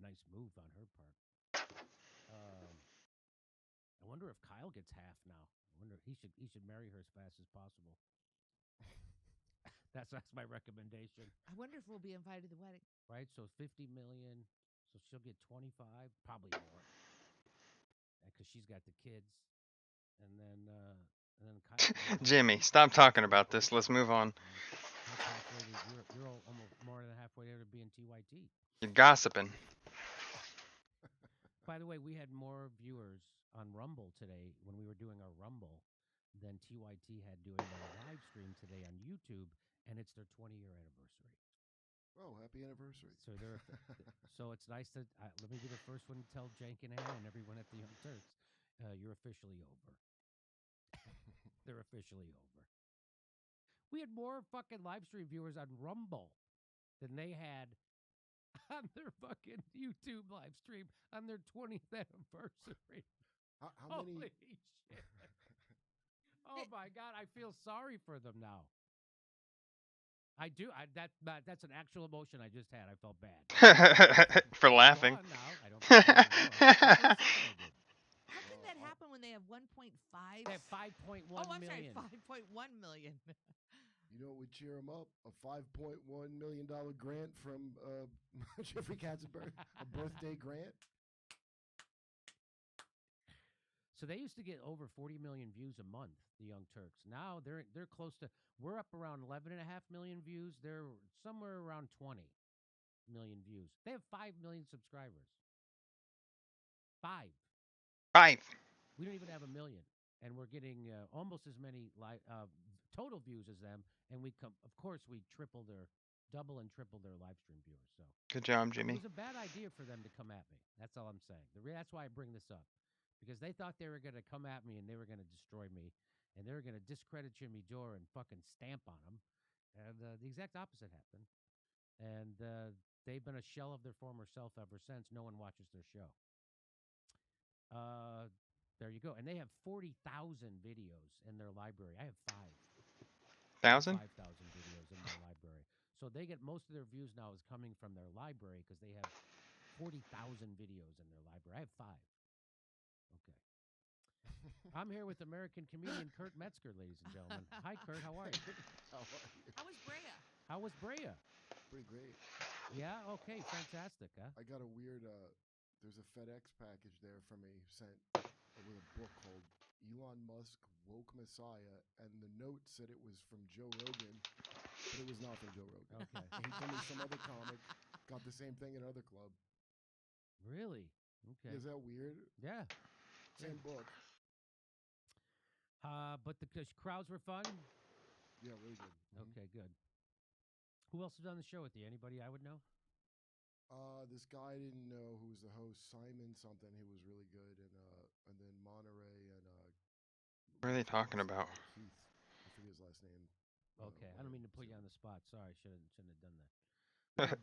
nice move on her part. I wonder if Kyle gets half now. I wonder if he should marry her as fast as possible. That's my recommendation. I wonder if we'll be invited to the wedding. Right, so 50 million, so she'll get 25, probably more, because she's got the kids. And then Kyle, Jimmy, stop talking about this. Let's move on. You're almost more than halfway there to being TYT. You're gossiping. By the way, we had more viewers on Rumble today when we were doing our Rumble than TYT had doing their live stream today on YouTube, and it's their 20-year anniversary. Oh, happy anniversary! So it's nice to let me be the first one to tell Jank and Anna and everyone at the Young Turks, you're officially over. They're officially over. We had more fucking live stream viewers on Rumble than they had on their fucking YouTube live stream on their 20th anniversary. How Holy many? shit. Oh my God, I feel sorry for them now. I do. That's an actual emotion I just had. I felt bad. For laughing. Go on now. I don't feel bad. How can that happen when they have 1.5? They have 5.1 million. Sorry, 5.1 million. You know what would cheer them up? A $5.1 million grant from Jeffrey Katzenberg, a birthday grant. So they used to get over 40 million views a month, the Young Turks. Now they're close to. We're up around 11.5 million views. They're somewhere around 20 million views. They have 5 million subscribers. 5. We don't even have 1 million, and we're getting almost as many total views as them. And we double and triple their live stream viewers. So good job, Jimmy. It was a bad idea for them to come at me. That's all I'm saying. That's why I bring this up, because they thought they were going to come at me and they were going to destroy me, and they were going to discredit Jimmy Dore and fucking stamp on him. And the exact opposite happened. And they've been a shell of their former self ever since. No one watches their show. There you go. And they have 40,000 videos in their library. I have 5,000 videos in their library. So they get most of their views now is coming from their library because they have 40,000 videos in their library. I have 5. Okay. I'm here with American comedian Kurt Metzger, ladies and gentlemen. Hi, Kurt. How are you? How was Brea? How was Brea? Pretty great. Yeah? Okay. Fantastic, huh? I got a weird, there's a FedEx package there for me sent with a book called Elon Elon Musk woke Messiah, and the note said it was from Joe Rogan, but it was not from Joe Rogan. Okay. And he told me some other comic got the same thing at another club. Really? Okay. Is that weird? Yeah. Same book. But the crowds were fun. Yeah, really good. Okay, good. Who else was on the show with you? Anybody I would know? This guy I didn't know who was the host, Simon something. He was really good, and then Monterey and What are they talking about? Keith. I forget his last name. Okay, I don't mean to put you on the spot. Sorry, shouldn't have done that.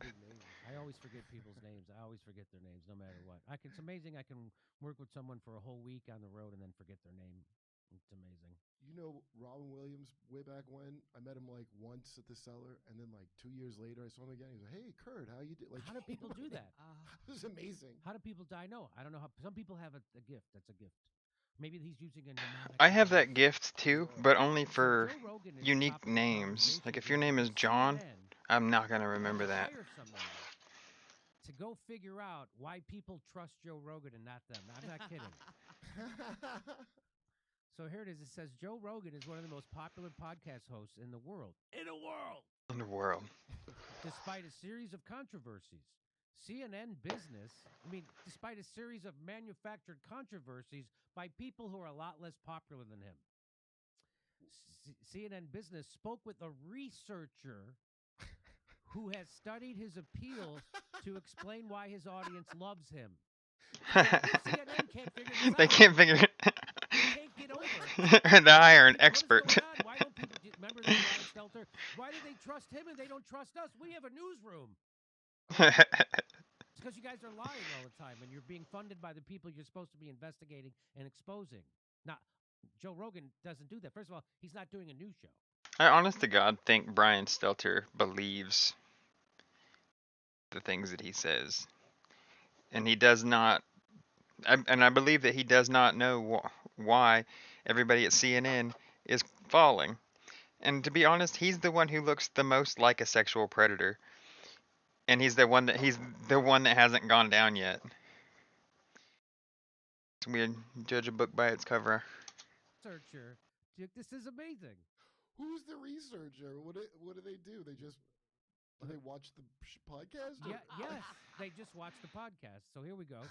Big name. I always forget people's names. I always forget their names, no matter what. It's amazing I can work with someone for a whole week on the road and then forget their name. It's amazing. You know Robin Williams way back when? I met him like once at the Cellar, and then like 2 years later I saw him again. He was like, "Hey, Kurt, how you doing?" Like, How do people do that? It was amazing. How do people die? No, I don't know how. Some people have a gift. That's a gift. Maybe he's using a mnemonic. I have that gift too, but only for Joe Rogan is unique top of the names. conversation Like if your because name is John, CNN I'm not gonna remember wanna that. hire somebody to go figure out why people trust Joe Rogan and not them. I'm not kidding. So here it is. It says Joe Rogan is one of the most popular podcast hosts in the world. In the world. In the world. Despite a series of controversies. CNN Business, despite a series of manufactured controversies by people who are a lot less popular than him. CNN Business spoke with a researcher who has studied his appeal to explain why his audience loves him. CNN can't figure this They out. can't figure it. They can't get over it. They hire an What is expert. going on? Why don't people remember the Brian Stelter? Why do they trust him and they don't trust us? We have a newsroom. It's because you guys are lying all the time and you're being funded by the people you're supposed to be investigating and exposing. Now, Joe Rogan doesn't do that. First of all, he's not doing a news show. I honest to God think Brian Stelter believes the things that he says. And he does not, and I believe that he does not know why everybody at CNN is falling. And to be honest, he's the one who looks the most like a sexual predator. And he's the one that hasn't gone down yet. It's weird. Judge a book by its cover. Researcher, this is amazing. Who's the researcher? What do they do? They just they watch the podcast? Yeah, yes, they just watched the podcast. So here we go.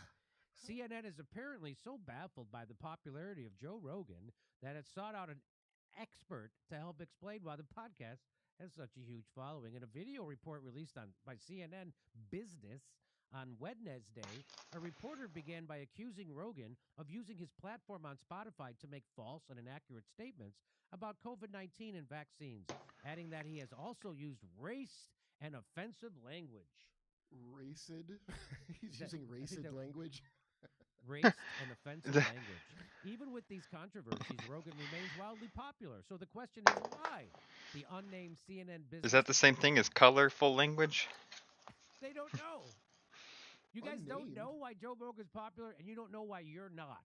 CNN is apparently so baffled by the popularity of Joe Rogan that it sought out an expert to help explain why the podcast has such a huge following. In a video report released by CNN Business on Wednesday, a reporter began by accusing Rogan of using his platform on Spotify to make false and inaccurate statements about COVID-19 and vaccines, adding that he has also used race and offensive language. Racid? He's That- using I think racid that- language? Race and offensive language. Even with these controversies, Rogan remains wildly popular. So the question is why? The unnamed CNN Business... Is that the same thing as colorful language? They don't know. You guys don't Unnamed? know why Joe Rogan's popular, and you don't know why you're not.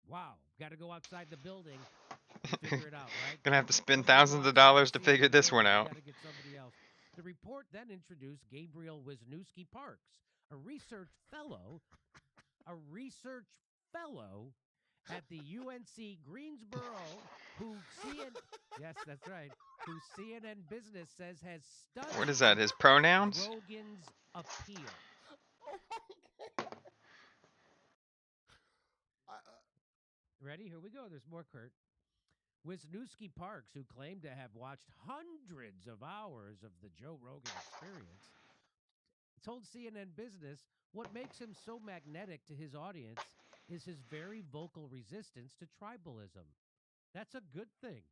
Wow. Got to go outside the building and figure it out, right? Gonna have to spend Gotta go thousands of outside dollars the to figure CNN this one building. out. Gotta get somebody else. The report then introduced Gabriel Wisniewski Parks, a research fellow at the UNC Greensboro, who yes, that's right, who CNN Business says has studied What is that, his pronouns? Rogan's appeal. Ready? Here we go. There's more, Kurt. Wisniewski Parks, who claimed to have watched hundreds of hours of the Joe Rogan Experience, told CNN Business what makes him so magnetic to his audience is his very vocal resistance to tribalism. That's a good thing.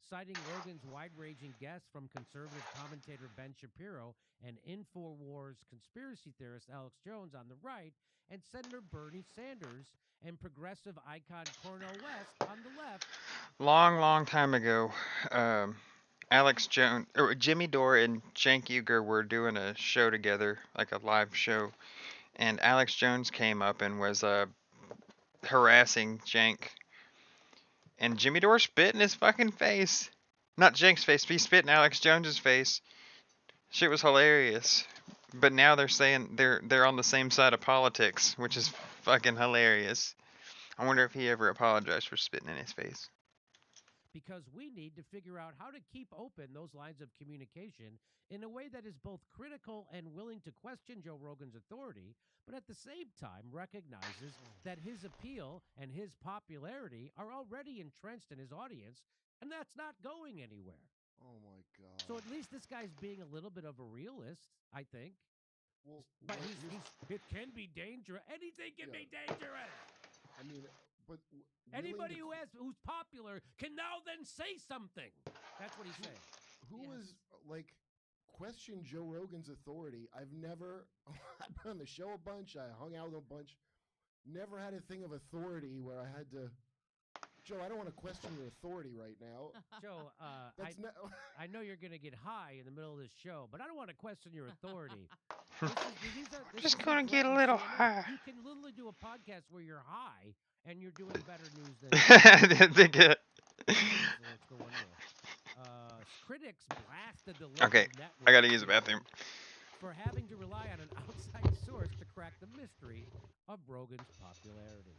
Citing Rogan's wide-ranging guests from conservative commentator Ben Shapiro and InfoWars conspiracy theorist Alex Jones on the right, and Senator Bernie Sanders and progressive icon Cornel West on the left. Long time ago, Alex Jones, or Jimmy Dore and Cenk Uygur were doing a show together, like a live show, and Alex Jones came up and was harassing Cenk, and Jimmy Dore spit in his fucking face. Not Cenk's face, he spit in Alex Jones's face. Shit was hilarious. But now they're saying they're on the same side of politics, which is fucking hilarious. I wonder if he ever apologized for spitting in his face. Because we need to figure out how to keep open those lines of communication in a way that is both critical and willing to question Joe Rogan's authority, but at the same time recognizes that his appeal and his popularity are already entrenched in his audience, and that's not going anywhere. Oh my God. So at least this guy's being a little bit of a realist, I think. Well, But it can be dangerous. Anything can be dangerous. I mean, but Anybody who's popular can now then say something. That's what he's saying. Who was like question Joe Rogan's authority? I've never I've been on the show a bunch. I hung out with him a bunch. Never had a thing of authority where I had to. Joe, I don't want to question your authority right now. Joe, I know you're going to get high in the middle of this show, but I don't want to question your authority. Just going to get a little high. You can literally do a podcast where you're high and you're doing better news than Let's go one more. Critics blasted the local Okay, network I got to use the bathroom. for having to rely on an outside source to crack the mystery of Rogan's popularity.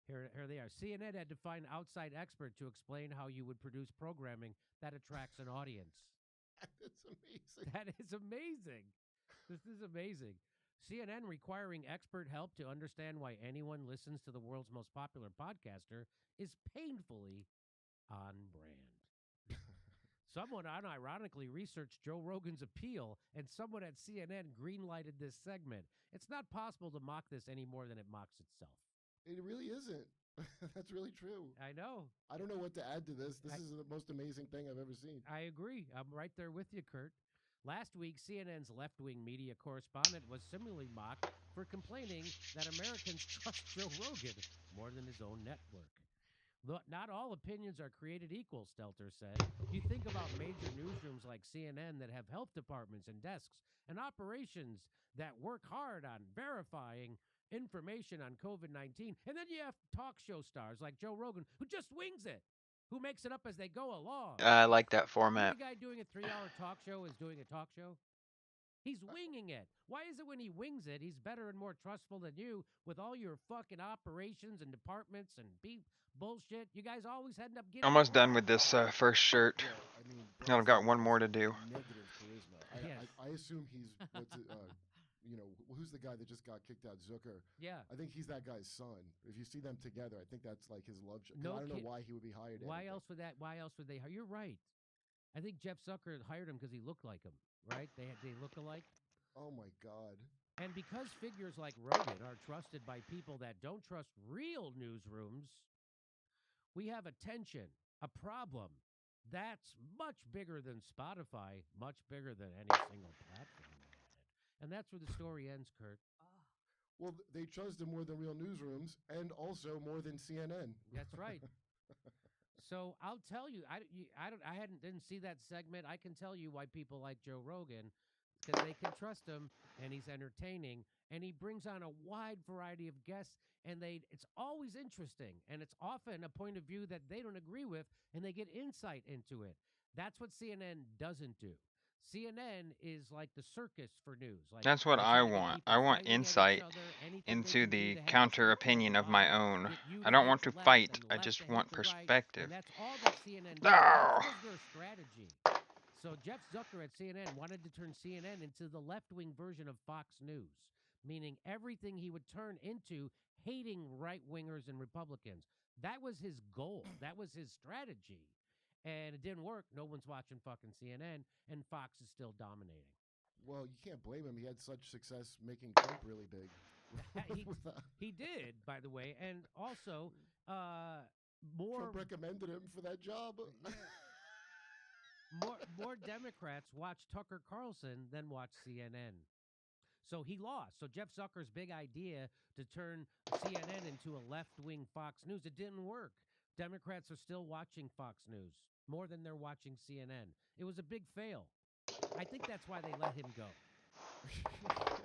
Here they are. CNN had to find an outside expert to explain how you would produce programming that attracts an audience. That's amazing. That is amazing. This is amazing. CNN requiring expert help to understand why anyone listens to the world's most popular podcaster is painfully on brand. Someone unironically researched Joe Rogan's appeal, and someone at CNN greenlighted this segment. It's not possible to mock this any more than it mocks itself. It really isn't. That's really true. I know. I don't know what to add to this. This is the most amazing thing I've ever seen. I agree. I'm right there with you, Kurt. Last week, CNN's left-wing media correspondent was similarly mocked for complaining that Americans trust Joe Rogan more than his own network. Look, not all opinions are created equal, Stelter said. You think about major newsrooms like CNN that have health departments and desks and operations that work hard on verifying information on COVID-19. And then you have talk show stars like Joe Rogan who just wings it, who makes it up as they go along. I like that format. The guy doing a 3-hour talk show is doing a talk show. He's winging it. Why is it when he wings it, he's better and more trustful than you with all your fucking operations and departments and bullshit? You guys always end up getting Almost done with this first shirt. I've got one more to do. Negative charisma. I assume he's who's the guy that just got kicked out? Zucker. Yeah. I think he's that guy's son. If you see them together, I think that's like his love. No I don't know why he would be hired. Why else would they hire? You're right. I think Jeff Zucker hired him because he looked like him, right? They look alike. Oh my God. And because figures like Rogan are trusted by people that don't trust real newsrooms, we have a tension, a problem that's much bigger than Spotify, much bigger than any single platform. And that's where the story ends, Kurt. Well, they trust him more than real newsrooms, and also more than CNN. That's right. So I'll tell you, I didn't see that segment. I can tell you why people like Joe Rogan, because they can trust him, and he's entertaining, and he brings on a wide variety of guests, and it's always interesting, and it's often a point of view that they don't agree with, and they get insight into it. That's what CNN doesn't do. CNN is like the circus for news. Like, that's what I want. I want insight into the counter opinion of my own. I don't want to fight. I just want perspective. And that's all that CNN does. That was their strategy. So Jeff Zucker at CNN wanted to turn CNN into the left-wing version of Fox News, meaning everything he would turn into hating right-wingers and Republicans. That was his goal. That was his strategy. And it didn't work. No one's watching fucking CNN, and Fox is still dominating. Well, you can't blame him. He had such success making Trump really big. He did, by the way, and also more. Trump recommended him for that job. more Democrats watch Tucker Carlson than watch CNN. So he lost. So Jeff Zucker's big idea to turn CNN into a left-wing Fox News, it didn't work. Democrats are still watching Fox News more than they're watching CNN. It was a big fail. I think that's why they let him go.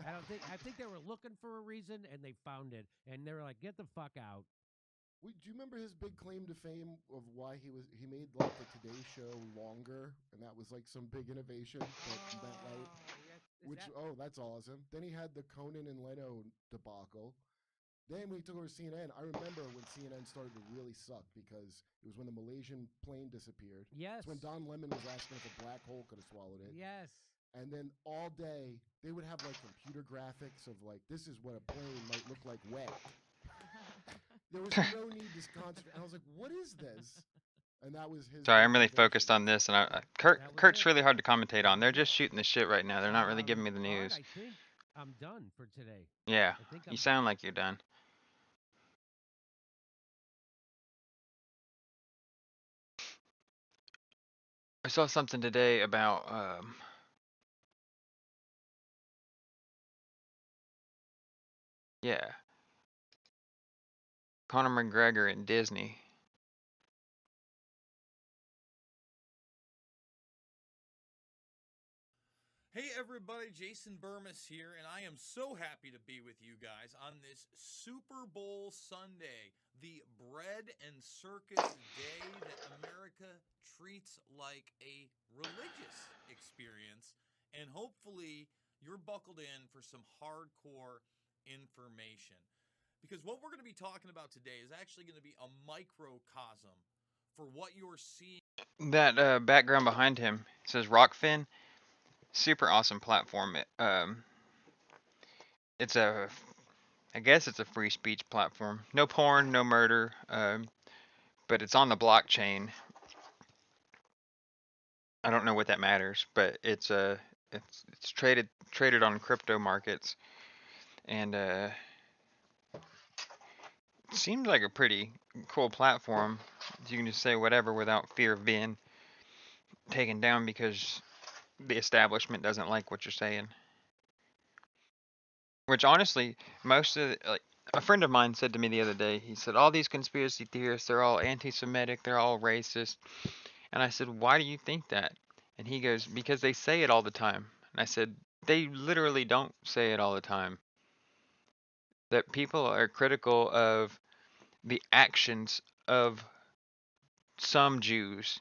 I think they were looking for a reason and they found it, and they were like, "Get the fuck out." Do you remember his big claim to fame of why he made like the Today Show longer, and that was like some big innovation that night? That's awesome. Then he had the Conan and Leno debacle. Then when he took over CNN, I remember when CNN started to really suck because it was when the Malaysian plane disappeared. Yes. It's when Don Lemon was asking if a black hole could have swallowed it. Yes. And then all day they would have like computer graphics of like, this is what a plane might look like wet. There was no need to concentrate. I was like, what is this? And that was his. Sorry, I'm really focused on this, and Kurt's really hard to commentate on. They're just shooting the shit right now. They're not really giving me the news. I think I'm done for today. Yeah, I think you sound like you're done. I saw something today about yeah, Conor McGregor and Disney. Hey everybody, Jason Burmis here, and I am so happy to be with you guys on this Super Bowl Sunday, the bread and circus day that America treats like a religious experience, and hopefully you're buckled in for some hardcore information. Because what we're going to be talking about today is actually going to be a microcosm for what you're seeing. That background behind him says Rockfin. Super awesome platform. It's a, I guess it's a free speech platform. No porn, no murder, but it's on the blockchain. I don't know what that matters, but it's traded on crypto markets, and it seems like a pretty cool platform. You can just say whatever without fear of being taken down because the establishment doesn't like what you're saying. Which honestly, most of like a friend of mine said to me the other day, he said all these conspiracy theorists, they're all anti-Semitic, they're all racist. And I said, why do you think that? And he goes, because they say it all the time. And I said, they literally don't say it all the time. That people are critical of the actions of some Jews,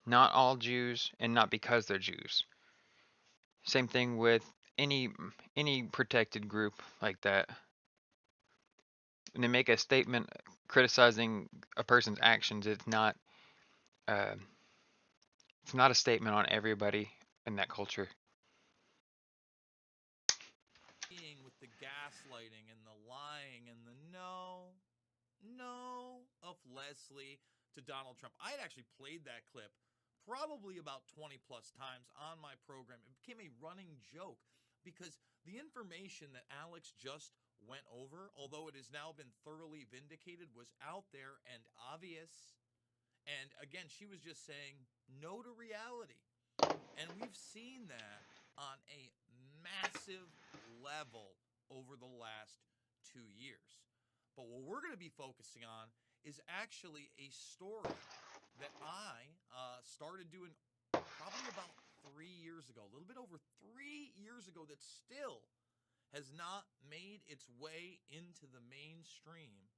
not all Jews, and not because they're Jews. Same thing with any protected group like that. When they make a statement criticizing a person's actions, it's not a statement on everybody in that culture. With the gaslighting and the lying and the no of Leslie to Donald Trump. I had actually played that clip probably about 20 plus times on my program. It became a running joke because the information that Alex just went over, although it has now been thoroughly vindicated, was out there and obvious. And again, she was just saying no to reality. And we've seen that on a massive level over the last 2 years. But what we're going to be focusing on is actually a story that I started doing probably about 3 years ago, a little bit over 3 years ago, that still has not made its way into the mainstream.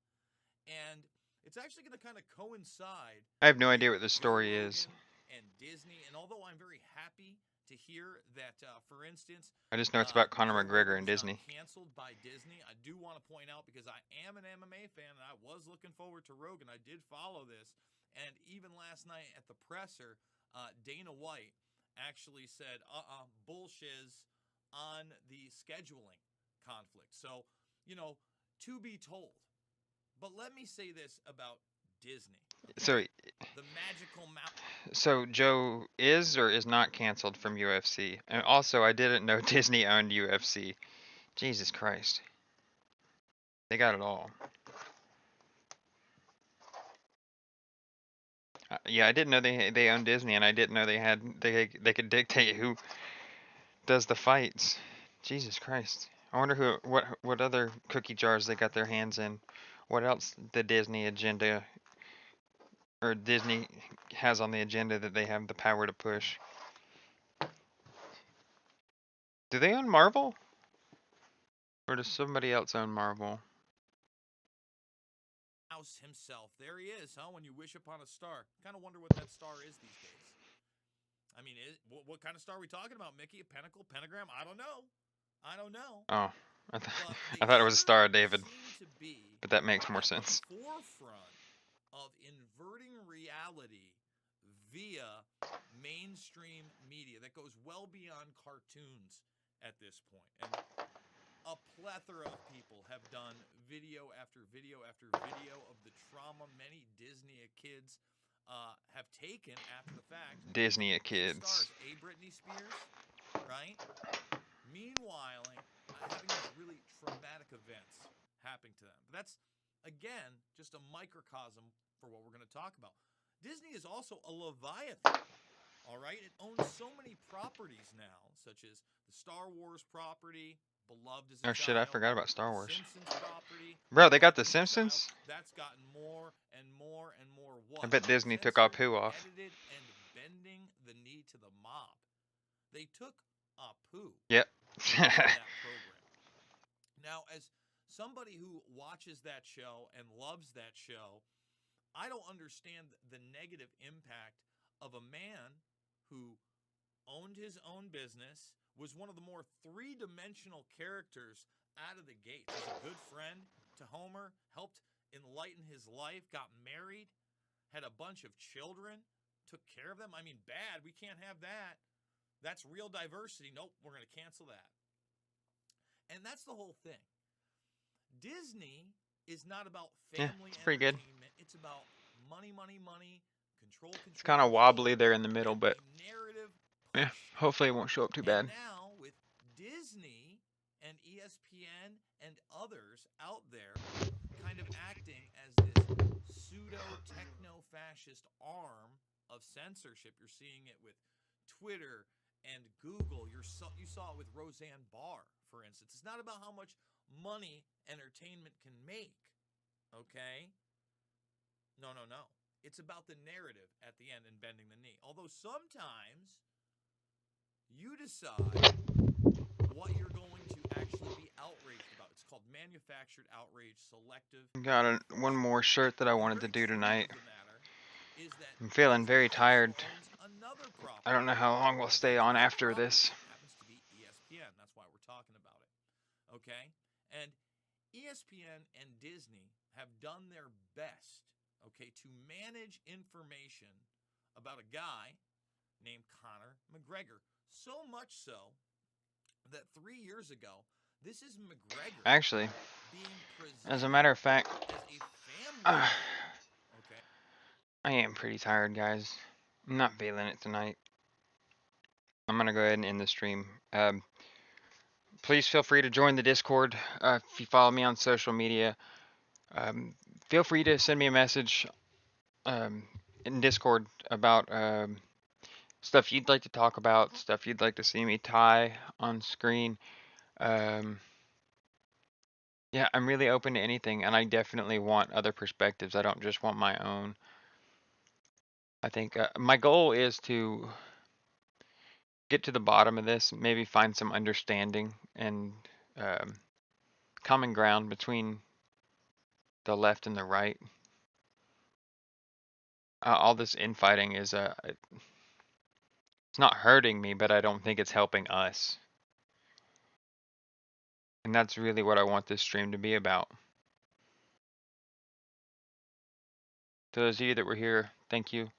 And it's actually going to kind of coincide. I have no idea what this story is. And Disney, and although I'm very happy to hear that, for instance, I just know it's about Conor McGregor and Disney. Canceled by Disney. I do want to point out, because I am an MMA fan and I was looking forward to Rogan. I did follow this, and even last night at the presser, Dana White actually said, bullshiz on the scheduling conflict. So, to be told. But let me say this about Disney. So, the magical mountain. So Joe is or is not canceled from UFC. And also, I didn't know Disney owned UFC. Jesus Christ. They got it all. Yeah, I didn't know they owned Disney, and I didn't know they could dictate who does the fights. Jesus Christ. I wonder what other cookie jars they got their hands in. What else the Disney agenda or Disney has on the agenda that they have the power to push. Do they own Marvel? Or does somebody else own Marvel? House himself. There he is, huh? When you wish upon a star. Kind of wonder what that star is these days. I mean, what kind of star are we talking about, Mickey? A pentacle? Pentagram? I don't know. Oh, I thought it was a Star of David. Seem to be but that makes more at the sense. forefront of inverting reality via mainstream media that goes well beyond cartoons at this point. And a plethora of people have done video after video after video of the trauma many Disney kids have taken after the fact. Disney Big kids. stars, Britney Spears, right? Meanwhile, having these really traumatic events happening to them. But that's, again, just a microcosm for what we're going to talk about. Disney is also a Leviathan, all right? It owns so many properties now, such as the Star Wars property, beloved as a Oh shit, I child, forgot about Star the Wars. Simpsons property, Bro, they got beloved The as a child. Simpsons? That's gotten more and more and more I bet Disney took censored, Apu off. edited, and bending the knee to the mob. They took Apu Yep. out of that program. Now, as somebody who watches that show and loves that show, I don't understand the negative impact of a man who owned his own business, was one of the more three-dimensional characters out of the gate. Was a good friend to Homer, helped enlighten his life, got married, had a bunch of children, took care of them. I mean, bad. We can't have that. That's real diversity. Nope, we're going to cancel that. And that's the whole thing. Disney is not about family it's pretty good. entertainment. It's about money, money, money, control. It's kind of wobbly there in the middle, but narrative. yeah, hopefully it won't show up too bad. And now with Disney and ESPN and others out there kind of acting as this pseudo-techno-fascist arm of censorship. You're seeing it with Twitter and Google. You saw it with Roseanne Barr, for instance. It's not about how much money entertainment can make, okay? No. It's about the narrative at the end and bending the knee. Although sometimes you decide what you're going to actually be outraged about. It's called manufactured outrage, selective. Got one more shirt that I wanted to do tonight. I'm feeling very tired. I don't know how long we'll stay on after this. Happens to be ESPN. That's why we're talking about it. Okay? And ESPN and Disney have done their best, okay, to manage information about a guy named Conor McGregor. So much so that 3 years ago, this is McGregor. Actually, being as a matter of fact, as a family. Okay. I am pretty tired, guys. I'm not feeling it tonight. I'm going to go ahead and end the stream. Please feel free to join the Discord if you follow me on social media. Feel free to send me a message in Discord about stuff you'd like to talk about, stuff you'd like to see me tie on screen. Yeah, I'm really open to anything, and I definitely want other perspectives. I don't just want my own. I think my goal is to get to the bottom of this, maybe find some understanding and common ground between the left and the right. All this infighting is it's not hurting me, but I don't think it's helping us. And that's really what I want this stream to be about. To those of you that were here, thank you.